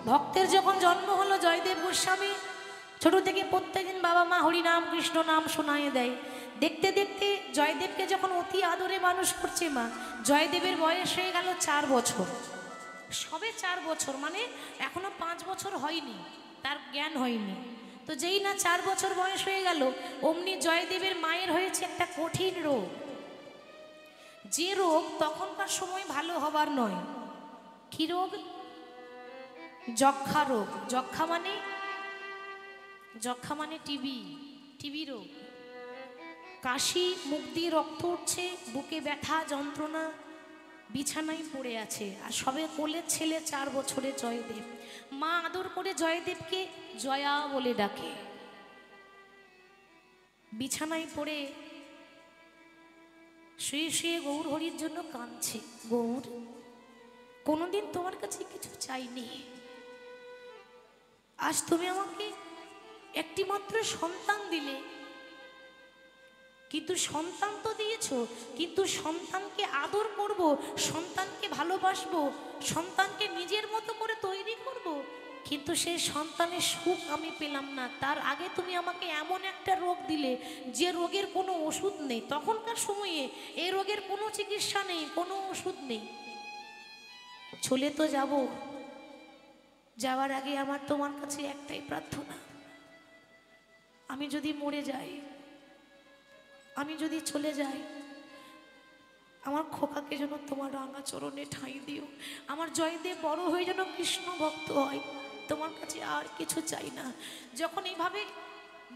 ভক্তের যখন জন্ম হলো জয়দেব গোস্বামী ছোট থেকে প্রত্যেকদিন বাবা মা হরিনাম কৃষ্ণ নাম শোনায় দেয়। দেখতে দেখতে জয়দেবকে যখন অতি আদরে মানুষ করছে মা, জয়দেবের বয়স হয়ে গেল 4 বছর, সবে 4 বছর, মানে এখনো 5 বছর হয়নি, তার জ্ঞান হয়নি। তো যেই না 4 বছর বয়স হয়ে গেল, অমনি জয়দেবের মায়ের হয়েছে একটা কঠিন রোগ, যে রোগ তখনকার সময় ভালো হবার নয়। কি রোগ? যক্ষা রোগ। যক্ষা মানে টিবি রোগ। কাশি, মুখ দিয়ে রক্ত উঠছে, বুকে ব্যথা যন্ত্রণা, বিছানায় পড়ে আছে। আর সবে কোলের ছেলে 4 বছরের জয়দেব। মা আদর করে জয়দেবকে জয়া বলে ডাকে। বিছানায় পড়ে শুয়ে শুয়ে গৌর হরির জন্য কাঁদছে। গৌর, কোনোদিন তোমার কাছে কিছু চাইনি, আজ তুমি আমাকে একটি মাত্র সন্তান দিলে, কিন্তু সন্তান তো দিয়েছ, কিন্তু সন্তানকে আদর করব, সন্তানকে ভালোবাসবো, সন্তানকে নিজের মতো করে তৈরি করব, কিন্তু সেই সন্তানের সুখ আমি পেলাম না। তার আগে তুমি আমাকে এমন একটা রোগ দিলে যে রোগের কোনো ওষুধ নেই। তখনকার সময়ে এই রোগের কোনো চিকিৎসা নেই, কোনো ওষুধ নেই। চলে তো যাব, যাওয়ার আগে আমার তোমার কাছে একটাই প্রার্থনা, আমি যদি মরে যাই, আমি যদি চলে যাই, আমার খোকাকে যেন তোমার রাঙা চরণে ঠাঁই দিও। আমার জয়দেব বড় হয়ে যেন কৃষ্ণ ভক্ত হয়, তোমার কাছে আর কিছু চাই না। যখন এইভাবে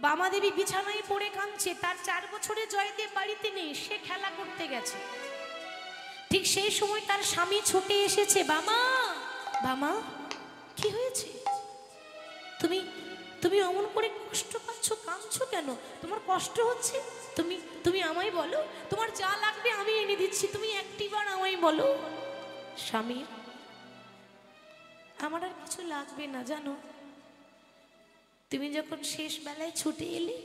বামাদেবী বিছানায় পড়ে কাঁদছে, তার 4 বছরের জয়দেব বাড়িতে নেই, সে খেলা করতে গেছে। ঠিক সেই সময় তার স্বামী ছুটে এসেছে। বামা, কি হয়েছে? তুমি অমন করে কষ্ট পাচ্ছ, কাঁদছো কেন? তোমার কষ্ট হচ্ছে? তুমি আমায় বলো, তোমার যা লাগবে আমি এনে দিচ্ছি, তুমি একটিবার আমায় বলো। স্বামী, আমার আর কিছু লাগবে না জানো, তুমি যখন শেষ বেলায় ছুটে এলে,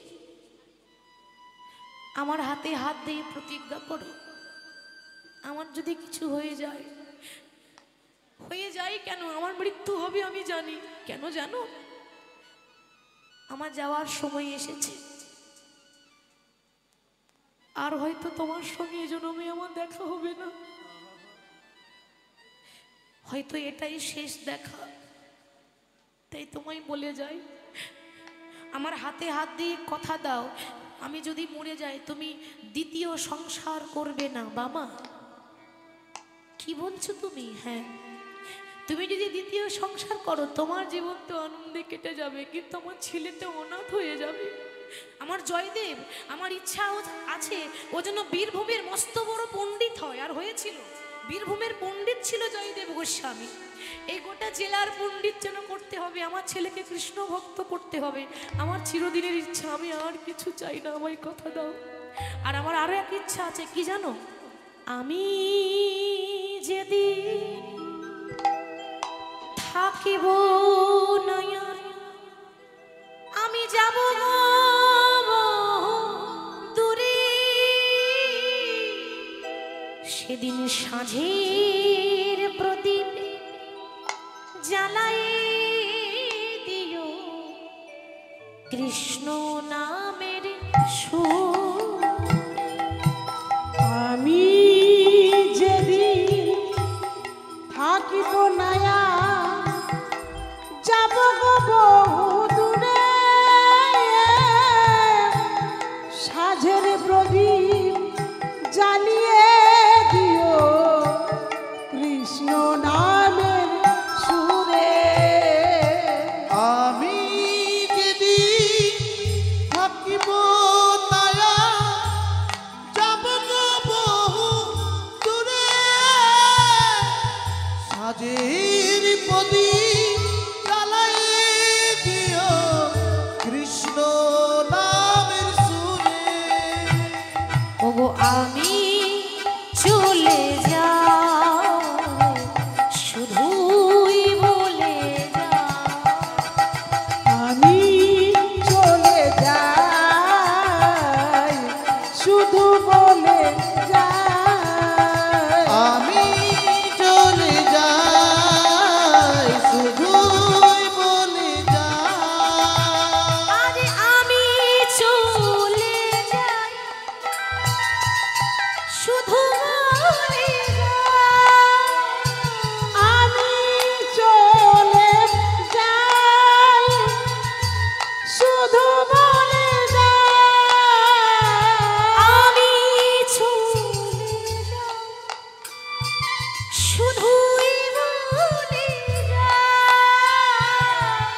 আমার হাতে হাত দিয়ে প্রতিজ্ঞা করো, আমার যদি কিছু হয়ে যায় কেন, আমার মৃত্যু হবে আমি জানি, কেন জানো? আমার যাওয়ার সময় এসেছে, আর হয়তো তোমার সঙ্গে এই জন্মে আমার দেখা হবে না, হয়তো এটাই শেষ দেখা। তাই তোমায় বলে যাই, আমার হাতে হাত দিয়ে কথা দাও, আমি যদি মরে যাই তুমি দ্বিতীয় সংসার করবে না। বাবা, কি বলছো তুমি? হ্যাঁ, তুমি যদি দ্বিতীয় সংসার করো, তোমার জীবন তো আনন্দে কেটে যাবে, কিন্তু আমার ছেলেটা অনাথ হয়ে যাবে। আমার জয়দেব, আমার ইচ্ছা আছে ও যেন বীরভূমের মস্ত বড় পণ্ডিত হয়, আর হয়েছিল। বীরভূমের পণ্ডিত ছিল জয়দেব গোস্বামী। এই গোটা জেলার পণ্ডিত যেন করতে হবে, আমার ছেলেকে কৃষ্ণ ভক্ত করতে হবে, আমার চিরদিনের ইচ্ছা। আমি আর কিছু চাই না, আমায় কথা দাও। আর আমার আরো এক ইচ্ছা আছে, কি জানো? আমি যেদিন থাকিব না, আমি যাব দূরে, সেদিন সাঁঝের প্রদীপ জ্বালাই দিও কৃষ্ণ নামের সুর। আমি যেদিন থাকিব না, যাব বহু দূরে, সাঁঝের প্রদীপ জ্বালিয়ে দিও কৃষ্ণ নামের সুরে। আমি যেদিন থাকিব না, যাব বহু দূরে, সাঁঝের প্রদীপ জ্বালাই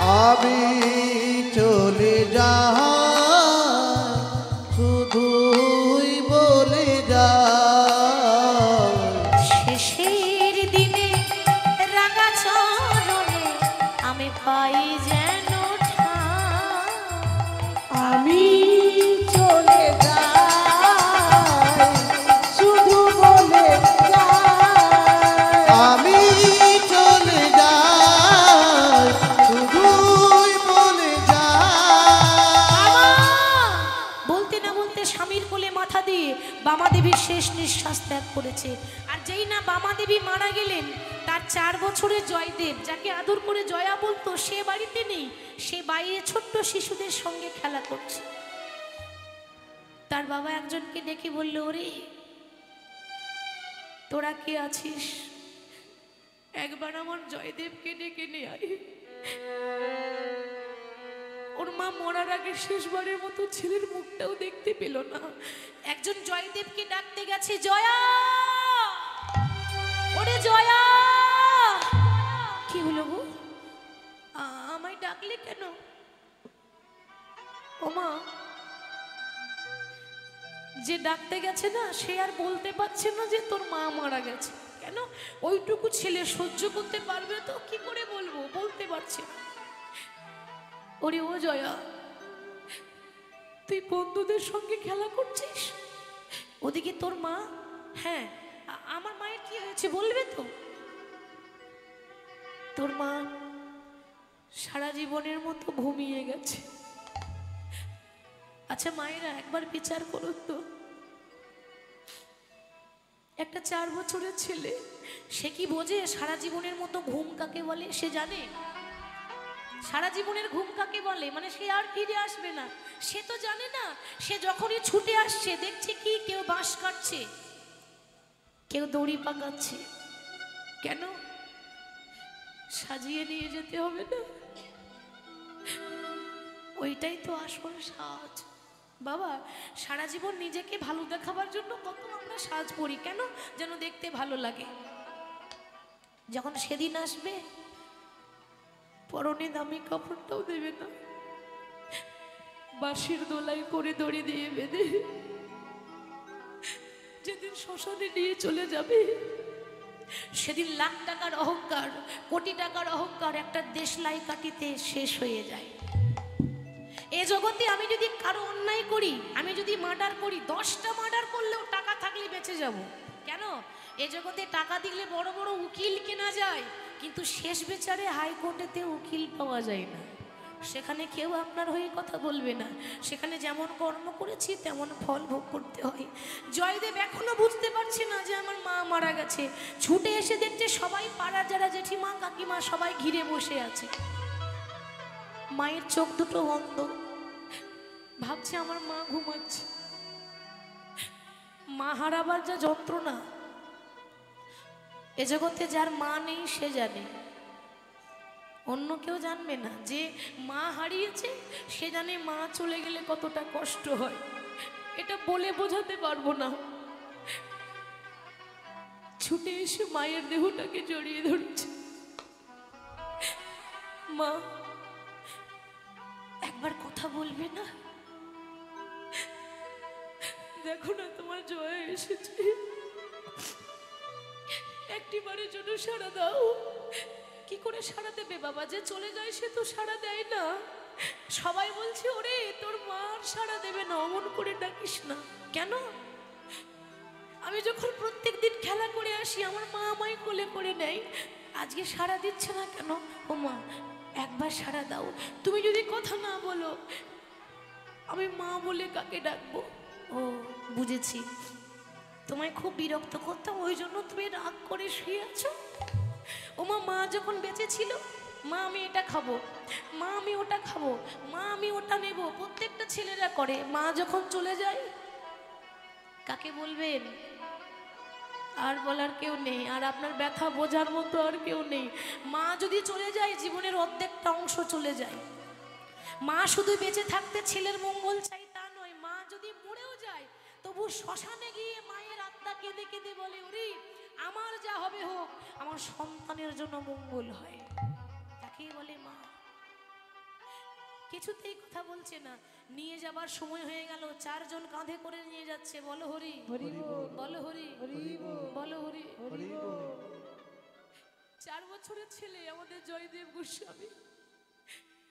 আমি চলে যাই শুধুই বলে যাই শেষের দিনে রাঙা চরণে আমি পাই যেন ঠাঁই। আমি চলে যাই শুধু বলে যাই আমি চলে যাই শুধুই বলে যাই বলতে না বলতে স্বামীর কোলে মাথা দিয়ে বামা দেবীর শেষ নিঃশ্বাস ত্যাগ করেছে। আর যেই না বামা দেবী মারা গেলেন, তার 4 বছরের জয়দেব, যাকে আদর করে জয়া বলতো, সে বাড়িতে নেই। সে বাইরে ছোট্ট শিশুদের সঙ্গে খেলা করছে। তার বাবা একজনকে ডেকে বলল, ওরে তোরা কে আছিস, একবার আমার জয়দেবকে ডেকে নিয়ে আয়। ওর মা মরার আগে শেষবারের মতো ছেলের মুখটাও দেখতে পেল না। একজন জয়দেবকে ডাকতে গেছে, জয়া, ওরে জয়া। কি হলো গো, আমায় ডাকলে কেন? ও মা, যে ডাকতে গেছে না, সে আর বলতে পারছে না যে তোর মা মারা গেছে। কেন? ওইটুকু ছেলে সহ্য করতে পারবে তো? কি করে বলবো, বলতে পারছে না। ওরে ও জয়া, তুই বন্ধুদের সঙ্গে খেলা করছিস, ওদিকে তোর মা? হ্যাঁ, আমার মায়ের কি হয়েছে বলবে তো? তোর মা সারা জীবনের মতো ঘুমিয়ে গেছে। আচ্ছা মায়েরা, একবার বিচার করুন তো, একটা 4 বছরের ছেলে, সে কি বোঝে সারা জীবনের মতো ঘুম কাকে বলে? সে জানে সারা জীবনের ঘুম কাকে বলে, মানে সে আর ফিরে আসবে না, সে তো জানে না। সে যখনই ছুটে আসছে, দেখছে কি কেউ বাঁশ কাটছে, কেউ দড়ি পাকাচ্ছে। কেন? সাজিয়ে নিয়ে যেতে হবে না? ওইটাই তো আসল সাজ। বাবা, সারা জীবন নিজেকে ভালো দেখাবার জন্য কত আমরা সাজ পরি, কেন? যেন দেখতে ভালো লাগে। যখন সেদিন আসবে, পরনে দামি কাপড়টাও দেবে না, বাঁশির দোলাই করে দড়ি দিয়ে বেঁধে যেদিন শ্মশানে নিয়ে চলে যাবে, সেদিন লাখ টাকার অহংকার, কোটি টাকার অহংকার একটা দেশলাই কাটিতে শেষ হয়ে যায়। এ জগতে আমি যদি কারো অন্যায় করি, আমি যদি মার্ডার করি, 10টা মার্ডার করলেও টাকা থাকলে বেঁচে যাব। কেন? এ জগতে টাকা দিলে বড় বড় উকিল কেনা যায়, কিন্তু শেষ বিচারে হাইকোর্টেতে উকিল পাওয়া যায় না। সেখানে কেউ আপনার হয়ে কথা বলবে না, সেখানে যেমন কর্ম করেছি তেমন ফল ভোগ করতে হয়। জয়দেব এখনো বুঝতে পারছে না যে আমার মা মারা গেছে। ছুটে এসে দেখছে সবাই, পাড়ার যারা জেঠিমা কাকিমা সবাই ঘিরে বসে আছে। মায়ের চোখ দুটো বন্ধ, ভাবছে আমার মা ঘুমাচ্ছে। মা হারাবার যা যন্ত্রণা, এ জগতে যার মা নেই সে জানে, অন্য কেউ জানবে না। যে মা হারিয়েছে সে জানে মা চলে গেলে কতটা কষ্ট হয়, এটা বলে বোঝাতে পারবো না। ছুটে এসে মায়ের দেহটাকে জড়িয়ে ধরেছে। মা, একবার কথা বলবে না? দেখো না তোমার জয় এসেছে, একটিবারের জন্য সাড়া দাও। কি করে সাড়া দেবে বাবা? যে চলে যায় সে তো সাড়া দেয় না। সবাই বলছে, ওরে তোর মা আর সাড়া দেবে না, অমন করে ডাকিস না। কেন? আমি যখন প্রত্যেকদিন খেলা করে আসি, আমার মা আমায় কোলে করে নেয়, আজকে সাড়া দিচ্ছে না কেন? ও মা, একবার সাড়া দাও। তুমি যদি কথা না বলো, আমি মা বলে কাকে ডাকবো? ও বুঝেছি, তোমায় খুব বিরক্ত করতাম, ওই জন্য তুমি রাগ করে শুয়ে আছো। ও মা, মা যখন বেঁচে ছিল, মা আমি এটা খাবো, মা আমি ওটা খাবো, মা আমি ওটা নেব, প্রত্যেকটা ছেলেরা করে। মা যখন চলে যায়, কাকে বলবেন? আর বলার কেউ নেই, আর আপনার ব্যথা বোঝার মতো আর কেউ নেই। মা যদি চলে যায়, জীবনের অর্ধেকটা অংশ চলে যায়। মা শুধু বেঁচে থাকতে ছেলের মঙ্গল চাই তা নয়, মা যদি মরেও যায়, তবু শ্মশানে গিয়ে মায়ের আত্মা কেঁদে কেঁদে বলে, ওরে আমার যা হবে হোক, আমার সন্তানের জন্য মঙ্গল হয়। তাকেই বলে মা। কিছুতেই কথা বলছে না। নিয়ে যাবার সময় হয়ে গেল, চারজন কাঁধে করে নিয়ে যাচ্ছে। বলো হরি, হরি বল, বলো হরি, হরি বল, বলো হরি। হরি বল। 4 বছরের ছেলে আমাদের জয়দেব গোস্বামী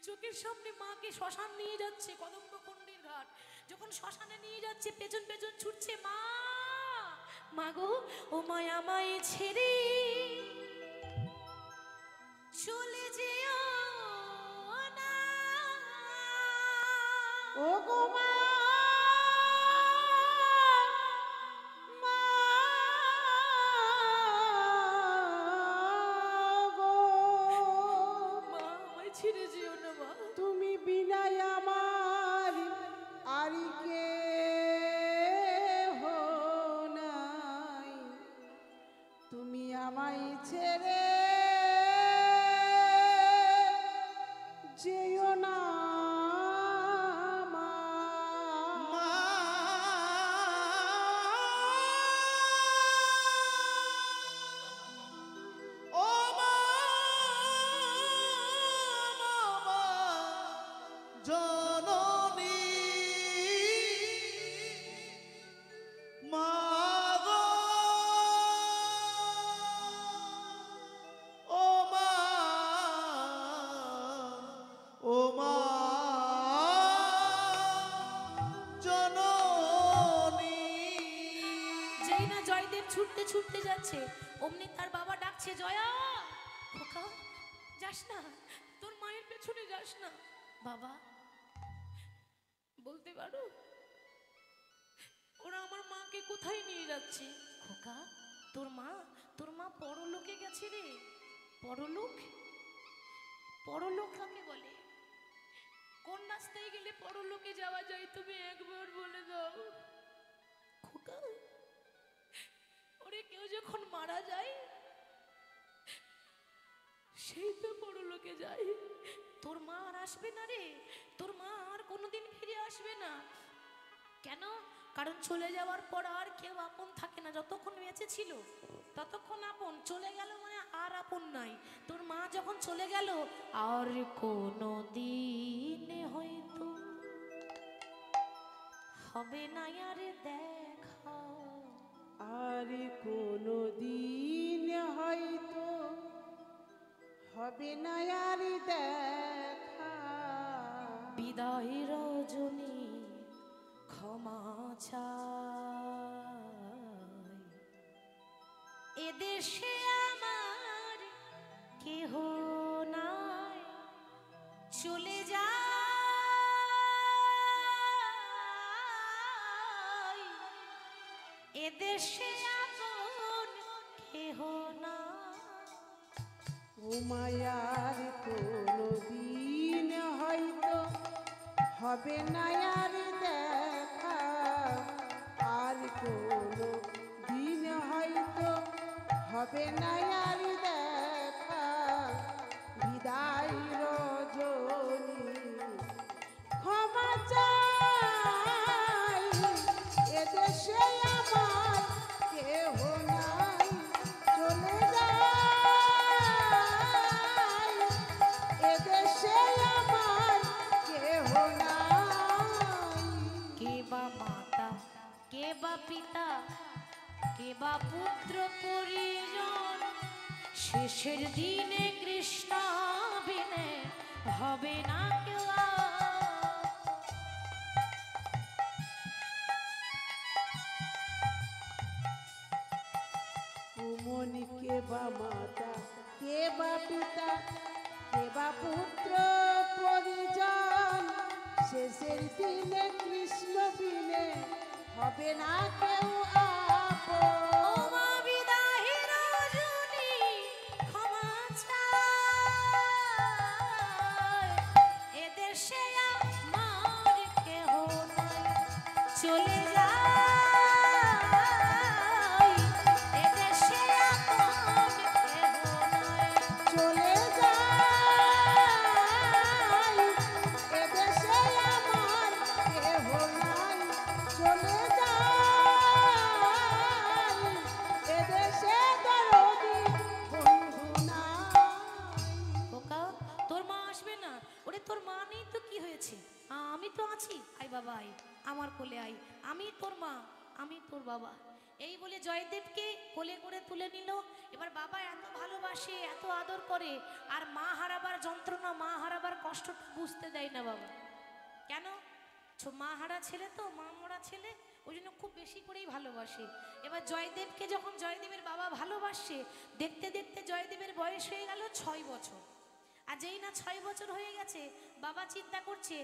চোখের সামনে মাকে শ্মশান নিয়ে যাচ্ছে, কদম্বকুণ্ডীর ঘাট। যখন শ্মশানে নিয়ে যাচ্ছে, পেছন পেছন ছুটছে মা। মা গো, ও মায়া আমায় ছেড়ে চলে যেও না। ও গো মা, মা গো, মা আমায় ছেড়ে যেও না মা। তুমি বিনায় আমার আর কেহ নাই, তুমি আমায় ছেড়ে যেও না মা। মা ও মা, মা জননী মা গো, ও মা, ও মা জননী। যেই না জয়দেব ছুটতে ছুটতে যাচ্ছে, অমনি তার বাবা ডাকছে, জয়া খোকা যাস না, তোর মায়ের পেছনে যাস না। বাবা বলতে পারো ওরা আমার মাকে কোথায় নিয়ে যাচ্ছে? খোকা তোর মা পরলোকে গেছে রে। পরলোক? পরলোক কাকে বলে? কোন রাস্তায় গেলে পরলোকে যাওয়া যায় তুমি একবার বলে দাও খোকা। ওরে কেউ যখন মারা যায় সেই তো পরলোকে যায়। তোর মা আর আসবে না রে, তোর মা আর কোনোদিন ফিরে আসবে না। কেন? কারণ চলে যাওয়ার পর আর কেউ আপন থাকে না। যতক্ষণ বেঁচে ছিল ততক্ষণ আপন, চলে গেল মানে আর আপন নাই। তোর মা যখন চলে গেল, আর কোনো দিন হয়তো হবে না আর দেখা। আর কোনো দিন হয়তো হবে না আর দেখা। বিদায় রজনী ক্ষমা চাই, এদেশে আমার কেহ নাই। চলে যাই, এদেশে আপন কেহ নাই। ও মায়ার কোনো দিন হয়তো হবে না আর দেখা। আর কোনো দিন হয়তো হবে না আর দেখা। বিদায় রজনী ক্ষমা চাই, এদেশে আমার কেহ নাই। চলে যাই, এদেশে আমার কেহ নাই। কে বা মাতা, কে বা পিতা, কে বা পুত্র পরিজন, শেষের দিনে কৃষ্ণ বিনে হবে না কেউ আর। মনি কে বা মাতা, কে বা পিতা, কে বা পুত্র পরিজন, শেষের দিনে কৃষ্ণ বিনে হবে না কেউ আপন। ও মা বিদায় রজনী ক্ষমা চাই, এদেশে আমার কেহ নাই। চলে যাই, এদেশে আপন কেহ নাই। চলে যাই, এদেশে আমার কেহ নাই। চলে যাই, এদেশে দরদি বন্ধু নাই। খোকা তোর মা ভালোবাসবে না? ওরে তোর মা নেই তো কি হয়েছে, আমি তো আছি, আয় বাবা আয়, আমার কোলে আয়, আমি তোর মা, আমি তোর বাবা। এই বলে জয়দেবকে কোলে করে তুলে নিল। এবার বাবা এত ভালোবাসে, এত আদর করে, আর মা হারাবার যন্ত্রণা, মা হারাবার কষ্টটা বুঝতে দেয় না বাবা। কেন? মা হারা ছেলে তো, মা মরা ছেলে, ওই জন্য খুব বেশি করেই ভালোবাসে। এবার জয়দেবকে যখন জয়দেবের বাবা ভালোবাসে, দেখতে দেখতে জয়দেবের বয়স হয়ে গেল 6 বছর। আর যেই না 6 বছর হয়ে গেছে, বাবা চিন্তা করছে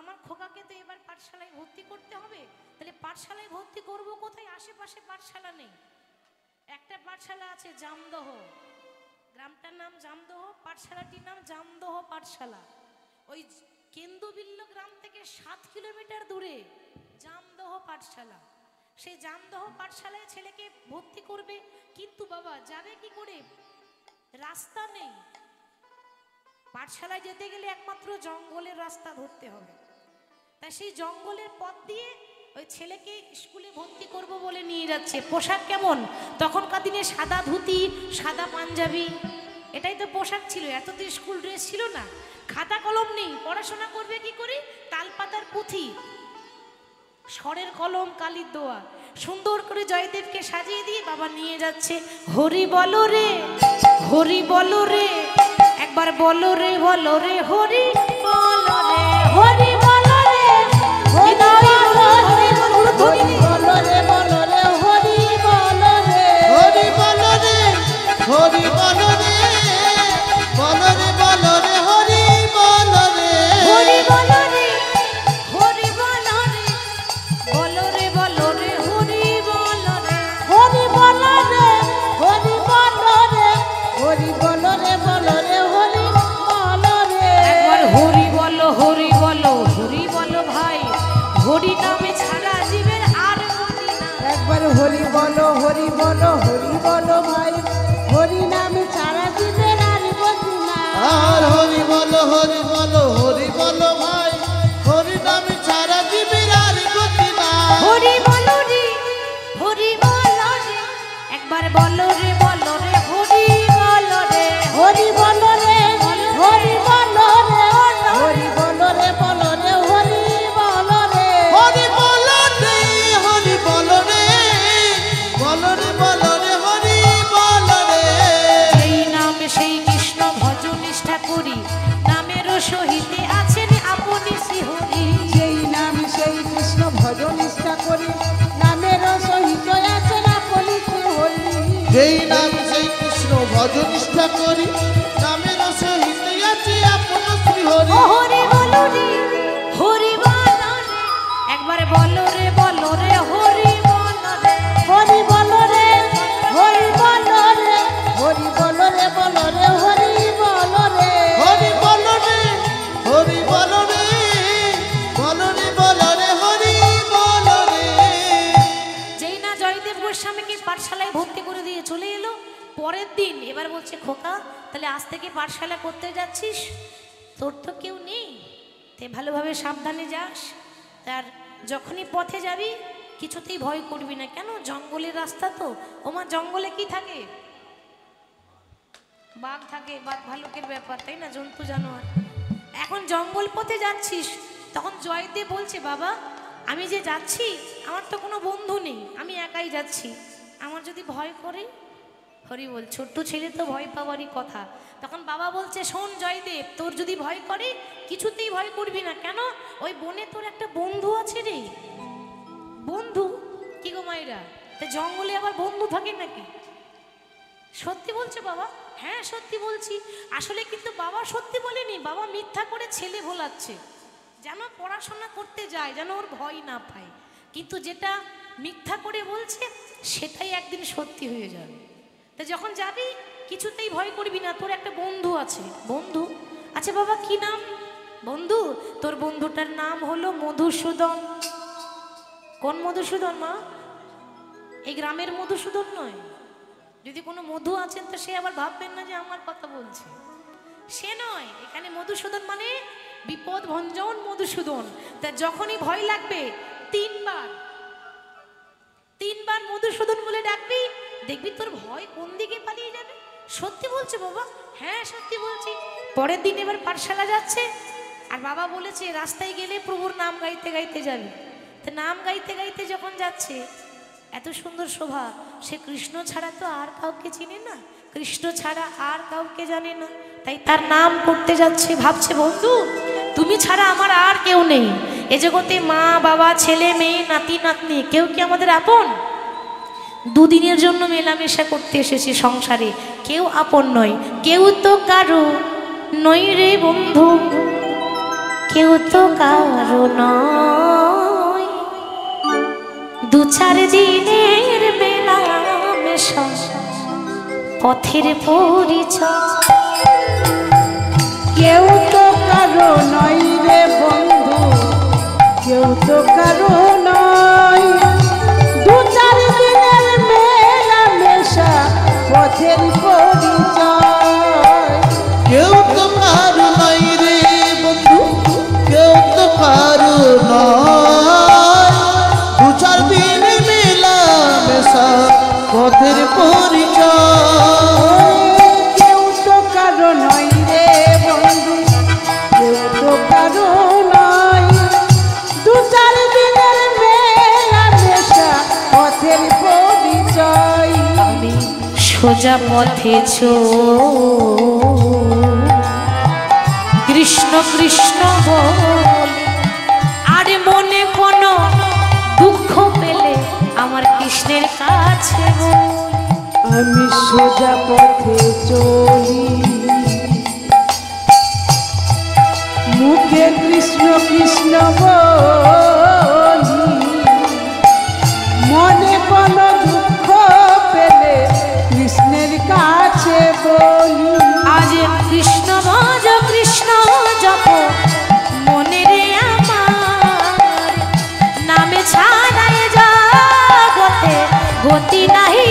আমার খোকাকে তো এবার পাঠশালায় ভর্তি করতে হবে। তাহলে পাঠশালায় ভর্তি করব কোথায়? আশেপাশে পাঠশালা নেই। একটা পাঠশালা আছে জামদহ, গ্রামটার নাম জামদহ, পাঠশালাটির নাম জামদহ পাঠশালা। ওই কেন্দুবিল্ল গ্রাম থেকে 7 কিলোমিটার দূরে জামদহ পাঠশালা। সেই জামদহ পাঠশালায় ছেলেকে ভর্তি করবে, কিন্তু বাবা যাবে কি করে? রাস্তা নেই। পাঠশালায় যেতে গেলে একমাত্র জঙ্গলের রাস্তা ধরতে হবে। তাই সেই জঙ্গলের পথ দিয়ে ওই ছেলেকে স্কুলে ভর্তি করব বলে নিয়ে যাচ্ছে। পোশাক কেমন? তখনকার দিনে সাদা ধুতি, সাদা পাঞ্জাবি, এটাই তো পোশাক ছিল। এত তো স্কুল ড্রেস ছিল না। খাতা কলম নেই, পড়াশোনা করবে কি করে? তালপাতার পুঁথি, স্বরের কলম, কালির দোয়া। সুন্দর করে জয়দেবকে সাজিয়ে দিয়ে বাবা নিয়ে যাচ্ছে। হরি বলো রে, হরি বলো রে, একবার বলো রে, বলো রে, হরি বলো রে, হরি বলো রে, হরি বলো রে, হরি বলো রে, বলো রে, হরি বলো রে, হরি বলো রে, হরি বলো রে, বলো রে, বলো রে, হরি বলো রে, হরি বলো রে, হরি বলো রে, বলো রে, বলো রে, হরি বলো রে, হরি বলো রে, হরি বলো রে, হরি বলো রে, বলো রে, হরি বলো রে। একবার হরি বলো, হরি বলো, হরি বলো ভাই, হরি নামে ছাড়া জীবের আর গতি না। একবার হরি বলো, হরি বলো, হরি বলো ভাই, হরি নামে ছাড়া জীবের আর গতি না। আর হরি বলো, হরি বলো, হরি বলো ভাই, হরি নামে ছাড়া জীবের আর গতি না। হরি বলো রে, হরি বলো রে, একবার বলো রে, বলো রে, হরি বলো রে, হরি বলো রে, হরি বলো রে, হরি বলো রে, বলো রে, হরি বলো রে। হরি বলো রে, হরি বলো রে, বলো রে, বলো রে, হরি বলো রে। সেই নাম সেই কৃষ্ণ ভজ নিষ্ঠা করি, নামেরও সহিতে আছেন আপনি শ্রীহরি। সেই নাম সেই কৃষ্ণ ভজ নিষ্ঠা করি, নামের সহিত আছেন আপনি শ্রীহরি। যেই নাম সেই কৃষ্ণ ভজ নিষ্ঠা করি, নামের সহিত আছে আপন শ্রীহরি। ও হরি বলো রে, হরি বলো রে, একবার বলো রে, বলো রে, হরি বলো রে, হরি বলো রে, হরি বলো রে, হরি বলো রে, বলো রে, হরি বলো রে। হরি বলো রে, হরি বলো রে, বলো রে, বলো রে, হরি বলো রে। যেই না জয়দেব গোস্বামীকে পাঠশালায় ভর্তি করে দিয়ে চলে এলো, পরের দিন এবার বলছে খোকা তাহলে আজ থেকে পাঠশালা করতে যাচ্ছিস, তোর তো কেউ নেই, তে ভালোভাবে সাবধানে যাস। তার যখনই পথে যাবি কিছুতেই ভয় করবি না। কেন? জঙ্গলের রাস্তা তো। ওমা জঙ্গলে কি থাকে? বাঘ থাকে, বাঘ ভালুকের ব্যাপার, তাই না? জন্তু জানোয়ার। এখন জঙ্গল পথে যাচ্ছিস, তখন জয়দেব বলছে বাবা আমি যে যাচ্ছি আমার তো কোনো বন্ধু নেই, আমি একাই যাচ্ছি, আমার যদি ভয় করে? হরি বল, ছোট্ট ছেলে তো ভয় পাওয়ারই কথা। তখন বাবা বলছে শোন জয়দেব, তোর যদি ভয় করে কিছুতেই ভয় করবি না। কেন? ওই বনে তোর একটা বন্ধু আছে রে। বন্ধু? কি গো মায়েরা, তা জঙ্গলে আবার বন্ধু থাকে নাকি? সত্যি বলছো বাবা? হ্যাঁ সত্যি বলছি। আসলে কিন্তু বাবা সত্যি বলেনি, বাবা মিথ্যা করে ছেলে ভোলাচ্ছে যেন পড়াশোনা করতে যায়, যেন ওর ভয় না পায়। কিন্তু যেটা মিথ্যা করে বলছে সেটাই একদিন সত্যি হয়ে যাবে। তা যখন যাবি কিছুতেই ভয় করবি না, তোর একটা বন্ধু আছে। বন্ধু? আচ্ছা বাবা কি নাম? বন্ধু? তোর বন্ধুটার নাম হলো মধুসূদন। কোন মধুসূদন মা? এই গ্রামের মধুসূদন নয়। যদি কোনো মধু আছেন তো সে আবার ভাববেন না যে আমার কথা বলছে, সে নয়। এখানে মধুসূদন মানে বিপদ ভঞ্জন মধুসূদন। তা যখনই ভয় লাগবে তিনবার মধুসূদন বলে ডাকবি, দেখবি তোর ভয় কোন দিকে পালিয়ে যাবে। সত্যি বলছে বাবা? হ্যাঁ সত্যি বলছি। পরের দিন এবার পাঠশালা যাচ্ছে, আর বাবা বলেছে রাস্তায় গেলে প্রভুর নাম গাইতে গাইতে যাবে। তো নাম গাইতে গাইতে যখন যাচ্ছে, এত সুন্দর শোভা, সে কৃষ্ণ ছাড়া তো আর কাউকে চিনে না, কৃষ্ণ ছাড়া আর কাউকে জানে না, তাই তার নাম করতে যাচ্ছে। ভাবছে বন্ধু তুমি ছাড়া আমার আর কেউ নেই, এ জগতে মা বাবা ছেলে মেয়ে নাতি নাতনি কেউ কি আমাদের আপন? দুদিনের জন্য মেলামেশা করতে এসেছি সংসারে, কেউ আপন নয়, কেউ তো কারো নই রে বন্ধু, কেউ তো কারো নয়। দু চার দিনের মেলামেশা পথের পরিচয়, কেউ তো কারো নয় রে বন্ধু, কেউ তো কারো নয়। দু চার দিনের মেলামেশা পথের পরিচয়। কেউ তো কারো নাই রে বন্ধু, কেউ তো কারো নয়। দু চার দিন মেলা মেশা পথের পরিচয়। কেউ তো কারো নয় রে বন্ধু, কেউ তো কারো নয়। দু চার দিনের মেলামেশা পথের পরিচয়। আমি সোজা পথে কৃষ্ণ কৃষ্ণ বলে, আর মনে কোনো দুঃখ পেলে আমার কৃষ্ণের কাছে বলি। আমি সোজা পথে চলি, মুখে কৃষ্ণ কৃষ্ণ বলি, মনে কোনো দুঃখ পেলে কৃষ্ণের কাছে বলি। আজ কৃষ্ণ ভজ কৃষ্ণ জপ মনে রে আমার, নামে ছাড়াই জগতে গতি নাহি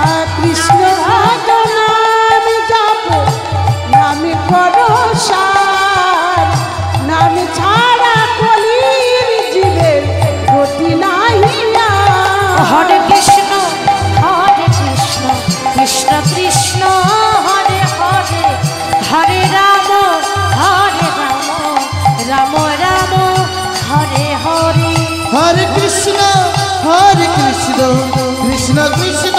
আর কৃষ্ণ ভজ নাম জপ, নামে করো সার, নামে ছাড়া কলির জীবের গতি নাহি আর। হরে কৃষ্ণ কৃষ্ণ কৃষ্ণ হরে হরে, হরে রাম রাম রাম হরে হরে। হরে কৃষ্ণ কৃষ্ণ কৃষ্ণ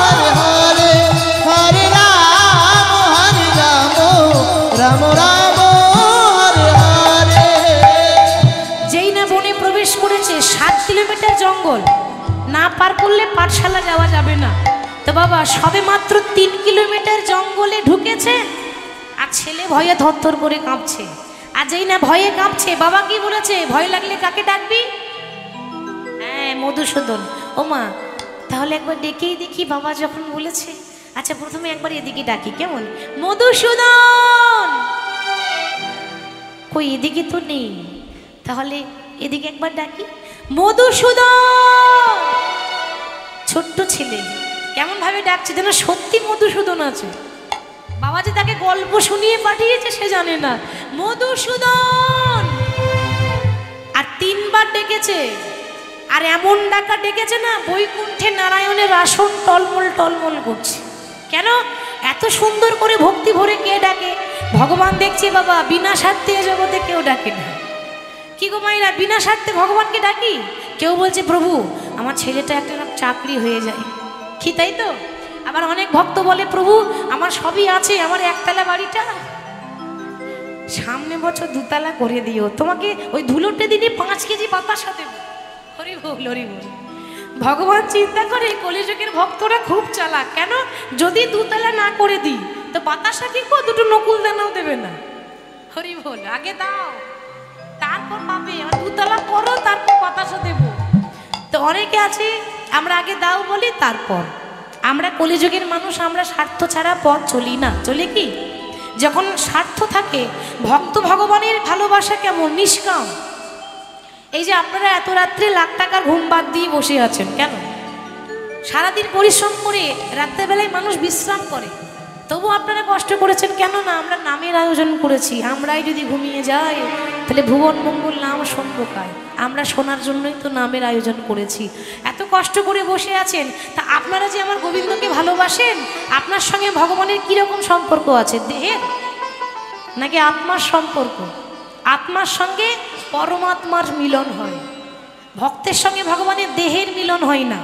হরে হরে, হরে রাম রাম রাম হরে হরে। যেই না বনে প্রবেশ করেছে, 7 কিলোমিটার জঙ্গল, না পার করলে পাঠশালা যাওয়া যাবে না। তো বাবা সবে মাত্র 3 কিলোমিটার জঙ্গলে ঢুকেছে, আর ছেলে ভয়ে থরথর করে কাঁপছে। আর যেই না ভয়ে কাঁপছে, বাবা কি বলেছে, ভয় লাগলে কাকে ডাকবি? হ্যাঁ, মধুসূদন। ও মা, তাহলে একবার ডেকেই দেখি বাবা যখন বলেছে। আচ্ছা প্রথমে একবার এদিকে ডাকি, কেমন? মধুসূদন। কই এদিকে তো নেই, তাহলে এদিকে একবার ডাকি, মধুসূদন। ছোট্ট ছেলে কেমন ভাবে ডাকছে যেন সত্যি মধুসূদন আছে। বাবা যে তাকে গল্প শুনিয়ে পাঠিয়েছে সে জানে না। মধুসূদন। আর 3 বার ডেকেছে, আর এমন ডাকা ডেকেছে না, বৈকুণ্ঠে নারায়ণের আসন টলমল টলমল করছে। কেন? এত সুন্দর করে ভক্তি ভরে কে ডাকে? ভগবান দেখছে বাবা, বিনা স্বার্থে এ জগতে কেউ ডাকে না। কি গো মাইরা, বিনা স্বার্থে ভগবানকে ডাকি? কেউ বলছে প্রভু আমার ছেলেটা একটা চাকরি হয়ে যায়, কি তাই তো? আবার অনেক ভক্ত বলে প্রভু আমার সবই আছে, আমার একতলা বাড়িটা সামনে বছর 2 তলা করে দিও, তোমাকে ওই ধুলোটে দিনে 5 কেজি বাতাসা দেব। হরি বল হরি বল। ভগবান চিন্তা করে কলিযুগের ভক্তরা খুব চালাক। কেন? যদি 2 তলা না করে দিই তো বাতাসা কি কো, 2টো নকুল দানাও দেবে না। হরি বল, আগে দাও তারপর পাবে, 2 তলা করো তারপর বাতাসা দেব। তো অনেকে আছে আমরা আগে দাও বলি তারপর। আমরা কলিযুগের মানুষ, আমরা স্বার্থ ছাড়া পথ চলি না। চলে কি? যখন স্বার্থ থাকে, ভক্ত ভগবানের ভালোবাসা কেমন নিষ্কাম। এই যে আপনারা এত রাত্রে লাখ টাকার ঘুম বাদ দিয়ে বসে আছেন কেন? সারাদিন পরিশ্রম করে রাত্রেবেলায় মানুষ বিশ্রাম করে, তবু আপনারা কষ্ট করেছেন কেন? না আমরা নামের আয়োজন করেছি। আমরাই যদি ঘুমিয়ে যাই তাহলে ভুবন মঙ্গল নাম শুনবো কায়? আমরা শোনার জন্যই তো নামের আয়োজন করেছি। এত কষ্ট করে বসে আছেন, তা আপনারা যে আমার গোবিন্দকে ভালোবাসেন, আপনার সঙ্গে ভগবানের কীরকম সম্পর্ক আছে? দেহের নাকি আত্মার সম্পর্ক? আত্মার সঙ্গে পরমাত্মার মিলন হয়, ভক্তের সঙ্গে ভগবানের দেহের মিলন হয় না,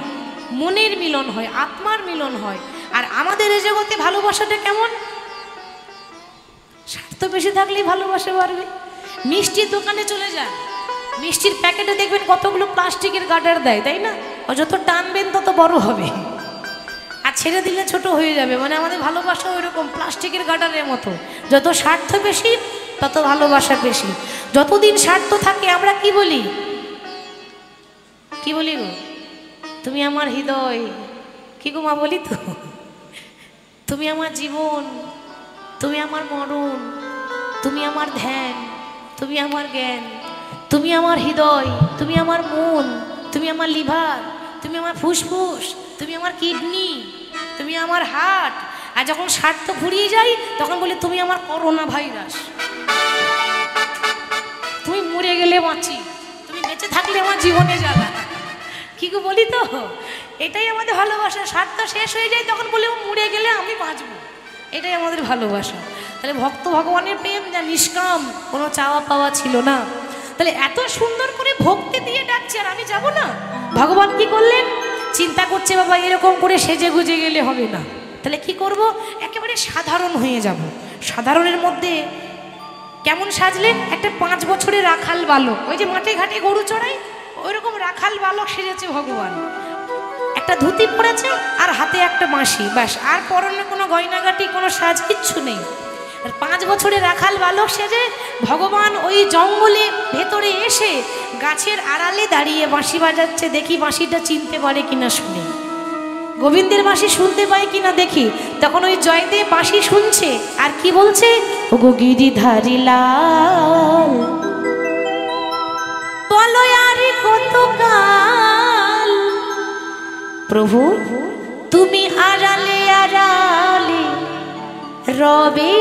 মনের মিলন হয়, আত্মার মিলন হয়। আর আমাদের এই জগতে ভালোবাসাটা কেমন? স্বার্থ বেশি থাকলেই ভালোবাসা বাড়বে। মিষ্টির দোকানে চলে যান, মিষ্টির প্যাকেটে দেখবেন কতগুলো প্লাস্টিকের গার্ডার দেয়, তাই না? ও যত টানবেন তত বড় হবে, আর ছেড়ে দিলে ছোট হয়ে যাবে। মানে আমাদের ভালোবাসা ওই রকম প্লাস্টিকের গার্ডারের মতো, যত স্বার্থ বেশি তত ভালোবাসা বেশি। যতদিন স্বার্থ থাকে আমরা কি বলি? কি বলি গো? তুমি আমার হৃদয়, কি গো মা বলি তো, তুমি আমার জীবন, তুমি আমার মরণ, তুমি আমার ধ্যান, তুমি আমার জ্ঞান, তুমি আমার হৃদয়, তুমি আমার মন, তুমি আমার লিভার, তুমি আমার ফুসফুস, তুমি আমার কিডনি, তুমি আমার হার্ট। আর যখন স্বার্থ ফুরিয়ে যায় তখন বলি তুমি আমার করোনা ভাইরাস, তুমি মরে গেলে বাঁচি, তুমি বেঁচে থাকলে আমার জীবনে জ্বালা। কি গো বলি তো, এটাই আমাদের ভালোবাসা। স্বার্থ শেষ হয়ে যায় তখন বলি ও মরে গেলে আমি বাঁচবো, এটাই আমাদের ভালোবাসা। তাহলে ভক্ত ভগবানের প্রেম যা নিষ্কাম, কোনো চাওয়া পাওয়া ছিল না। তাহলে এত সুন্দর করে ভক্তি দিয়ে ডাকছে আর আমি যাব না? ভগবান কি করলেন? চিন্তা করছে বাবা এরকম করে সেজে গুজে গেলে হবে না, তাহলে কি করব? একেবারে সাধারণ হয়ে যাব। সাধারণের মধ্যে কেমন সাজলেন? একটা 5 বছরের রাখাল বালক, ওই যে মাঠে ঘাটে গরু চড়াই, ওই রকম রাখাল বালক সেজেছে ভগবান। একটা ধুতি পরেছে আর হাতে একটা বাঁশি, ব্যাস, আর পরনে কোনো গয়নাগাটি, কোনো সাজ কিচ্ছু নেই। আর 5 বছরের রাখাল বালক সেজে ভগবান ওই জঙ্গলে ভেতরে এসে গাছের আড়ালে দাঁড়িয়ে বাঁশি বাজাচ্ছে। দেখি বাঁশিটা চিনতে পারে কিনা শুনে, গোবিন্দের বাঁশি শুনতে পায় কিনা দেখি। তখন ওই জয়দেব বাঁশি শুনছে আর কি বলছে? ওগো গিরিধারী লাল, বলো আর কতকাল প্রভু তুমি আড়ালে আড়ালে রবে।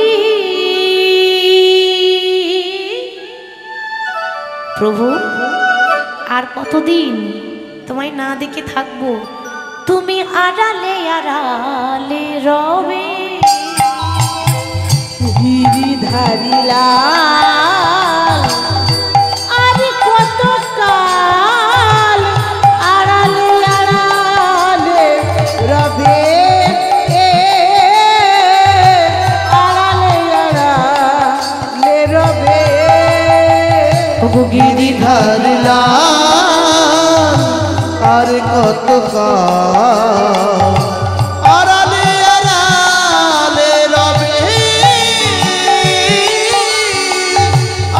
প্রভু আর কতদিন তোমায় না দেখে থাকবো, তুমি আড়ালে আড়ালে রবে। গিরিধারী লাল, আর কতকাল আড়ালে আড়ালে রবে, আড়ালে আড়ালে রবে। ওগো গিরিধারী লাল, আর কতকাল আড়ালে আড়ালে রবে,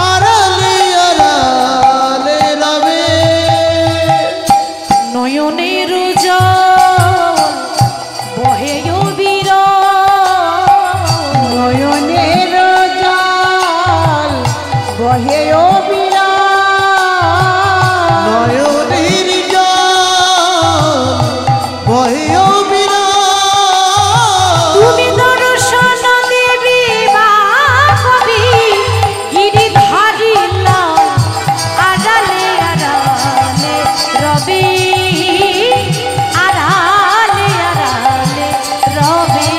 আড়ালে আড়ালে রবে। নয়নের জল বহে বিরল, নয়নের জল বহে বিরল, নয়নের জল বহে বিরল। তুমি দর্শন দেবী বা কবি গিরিধারী লাল, আড়ালে আড়ালে রবে, আড়ালে আড়ালে রবে।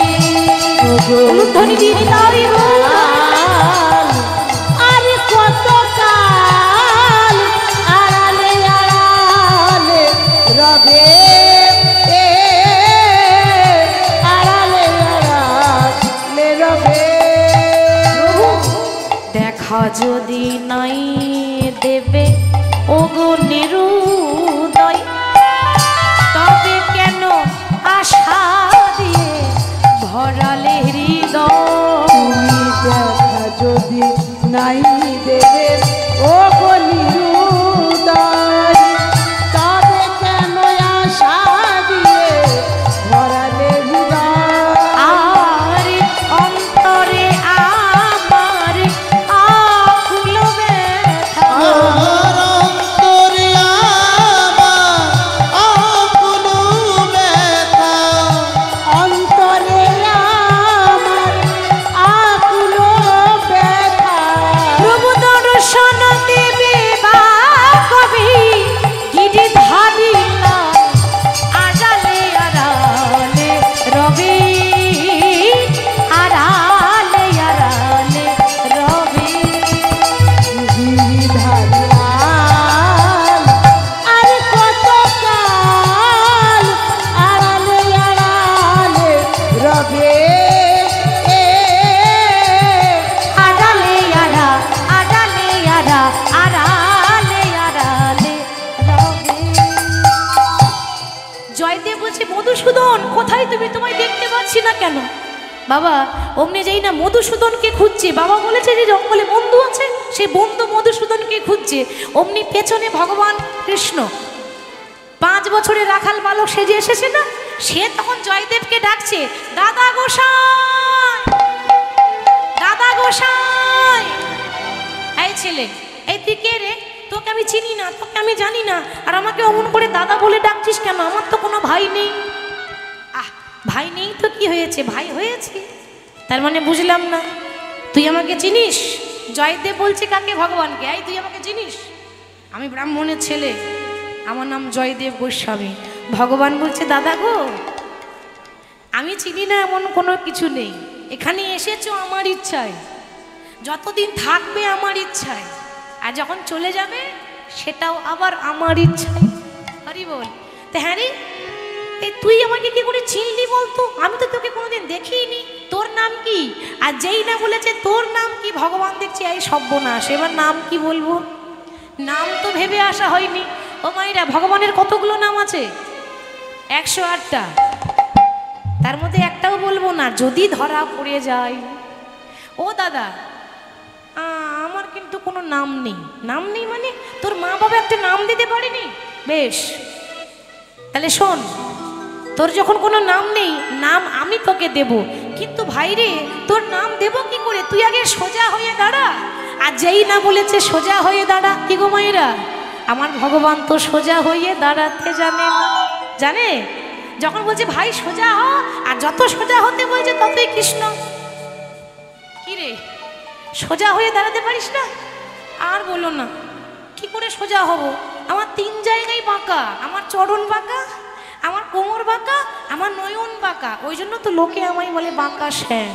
ধ্বনি দিয়ে তাই আর কতকাল আড়ালে আড়ালে রবে, আড়ালে আড়ালে রবে। দেখা যদি নাই দেবে ওগো নিরুদয়, তবে কেন আশা দিয়ে ভরালে হৃদয়। তুমি দেখা যদি নাই দেবে ও বলিরুদয়, তবে কেন আশা দিয়ে ভরালে হৃদয়। আর অন্তরে আমার আকুল ব্যথা, আর অন্তরে আমার আকুল ব্যথা, অন্তরে আমার আকুল ব্যথা। প্রভু দর্শন মধুসূদন কোথায় তুমি? তোমায় দেখতে পাচ্ছি না কেন? বাবা অমনি যেই না মধুসূদনকে খুঁজছে, বাবা বলেছে যে জঙ্গলে বন্ধু আছে, সে বন্ধু মধুসূদনকে খুঁজছে। অমনি পেছনে ভগবান কৃষ্ণ 5 বছরের রাখাল বালক সেজে এসেছে না, সে তখন জয়দেবকে ডাকছে, দাদা গোসাই, দাদা গোসাই। এই ছেলে, এই তুই কে রে? তোকে আমি চিনি না, তোকে আমি জানি না, আর আমাকে অমন করে দাদা বলে ডাকছিস কেন? আমার তো কোনো ভাই নেই। আহ, ভাই নেই তো কি হয়েছে? ভাই হয়েছে, তার মানে বুঝলাম না। তুই আমাকে চিনিস? জয়দেব বলছে কাকে? ভগবানকে। এই তুই আমাকে চিনিস? আমি ব্রাহ্মণের ছেলে, আমার নাম জয়দেব গোস্বামী। ভগবান বলছে দাদা গো, আমি চিনি না এমন কোনো কিছু নেই, এখানে এসেছো আমার ইচ্ছায়, যতদিন থাকবে আমার ইচ্ছায়, আর যখন চলে যাবে সেটাও আবার আমার ইচ্ছায়। হরি বল। তো হ্যাঁ রে, এই তুই আমাকে কি করে চিনলি বলতো? আমি তো তোকে কোনোদিন দেখিনি। তোর নাম কি? আর যেই না বলেছে তোর নাম কি, ভগবান দেখছি এই সর্বনাশ, এবার নাম কি বলবো? নাম তো ভেবে আসা হয়নি। ও মাইরা, ভগবানের কতগুলো নাম আছে? 108টা, তার মধ্যে একটাও বলবো না, যদি ধরা পড়ে যায়। ও দাদা, আমার কিন্তু কোনো নাম নেই। নাম নেই মানে তোর মা বাবা একটা নাম দিতে পারেনি? বেশ, তাহলে শোন, তোর যখন কোনো নাম নেই, নাম আমি তোকে দেব, কিন্তু ভাই রে তোর নাম দেব কি করে? তুই আগে সোজা হয়ে দাঁড়া। আর যেই না বলেছে সোজা হয়ে দাঁড়া, কি গো মায়েরা, আমার ভগবান তো সোজা হয়ে দাঁড়াতে জানে না। জানে? যখন বলছে ভাই সোজা হ, আর যত সোজা হতে বলছে ততই কৃষ্ণ। কি রে, সোজা হয়ে দাঁড়াতে পারিস না? আর বলো না, কি করে সোজা হব? আমার 3 জায়গায় বাঁকা, আমার চরণ বাঁকা, আমার কোমর বাঁকা, আমার নয়ন বাঁকা, ওই জন্য তো লোকে আমায় বলে বাঁকা শ্যাম।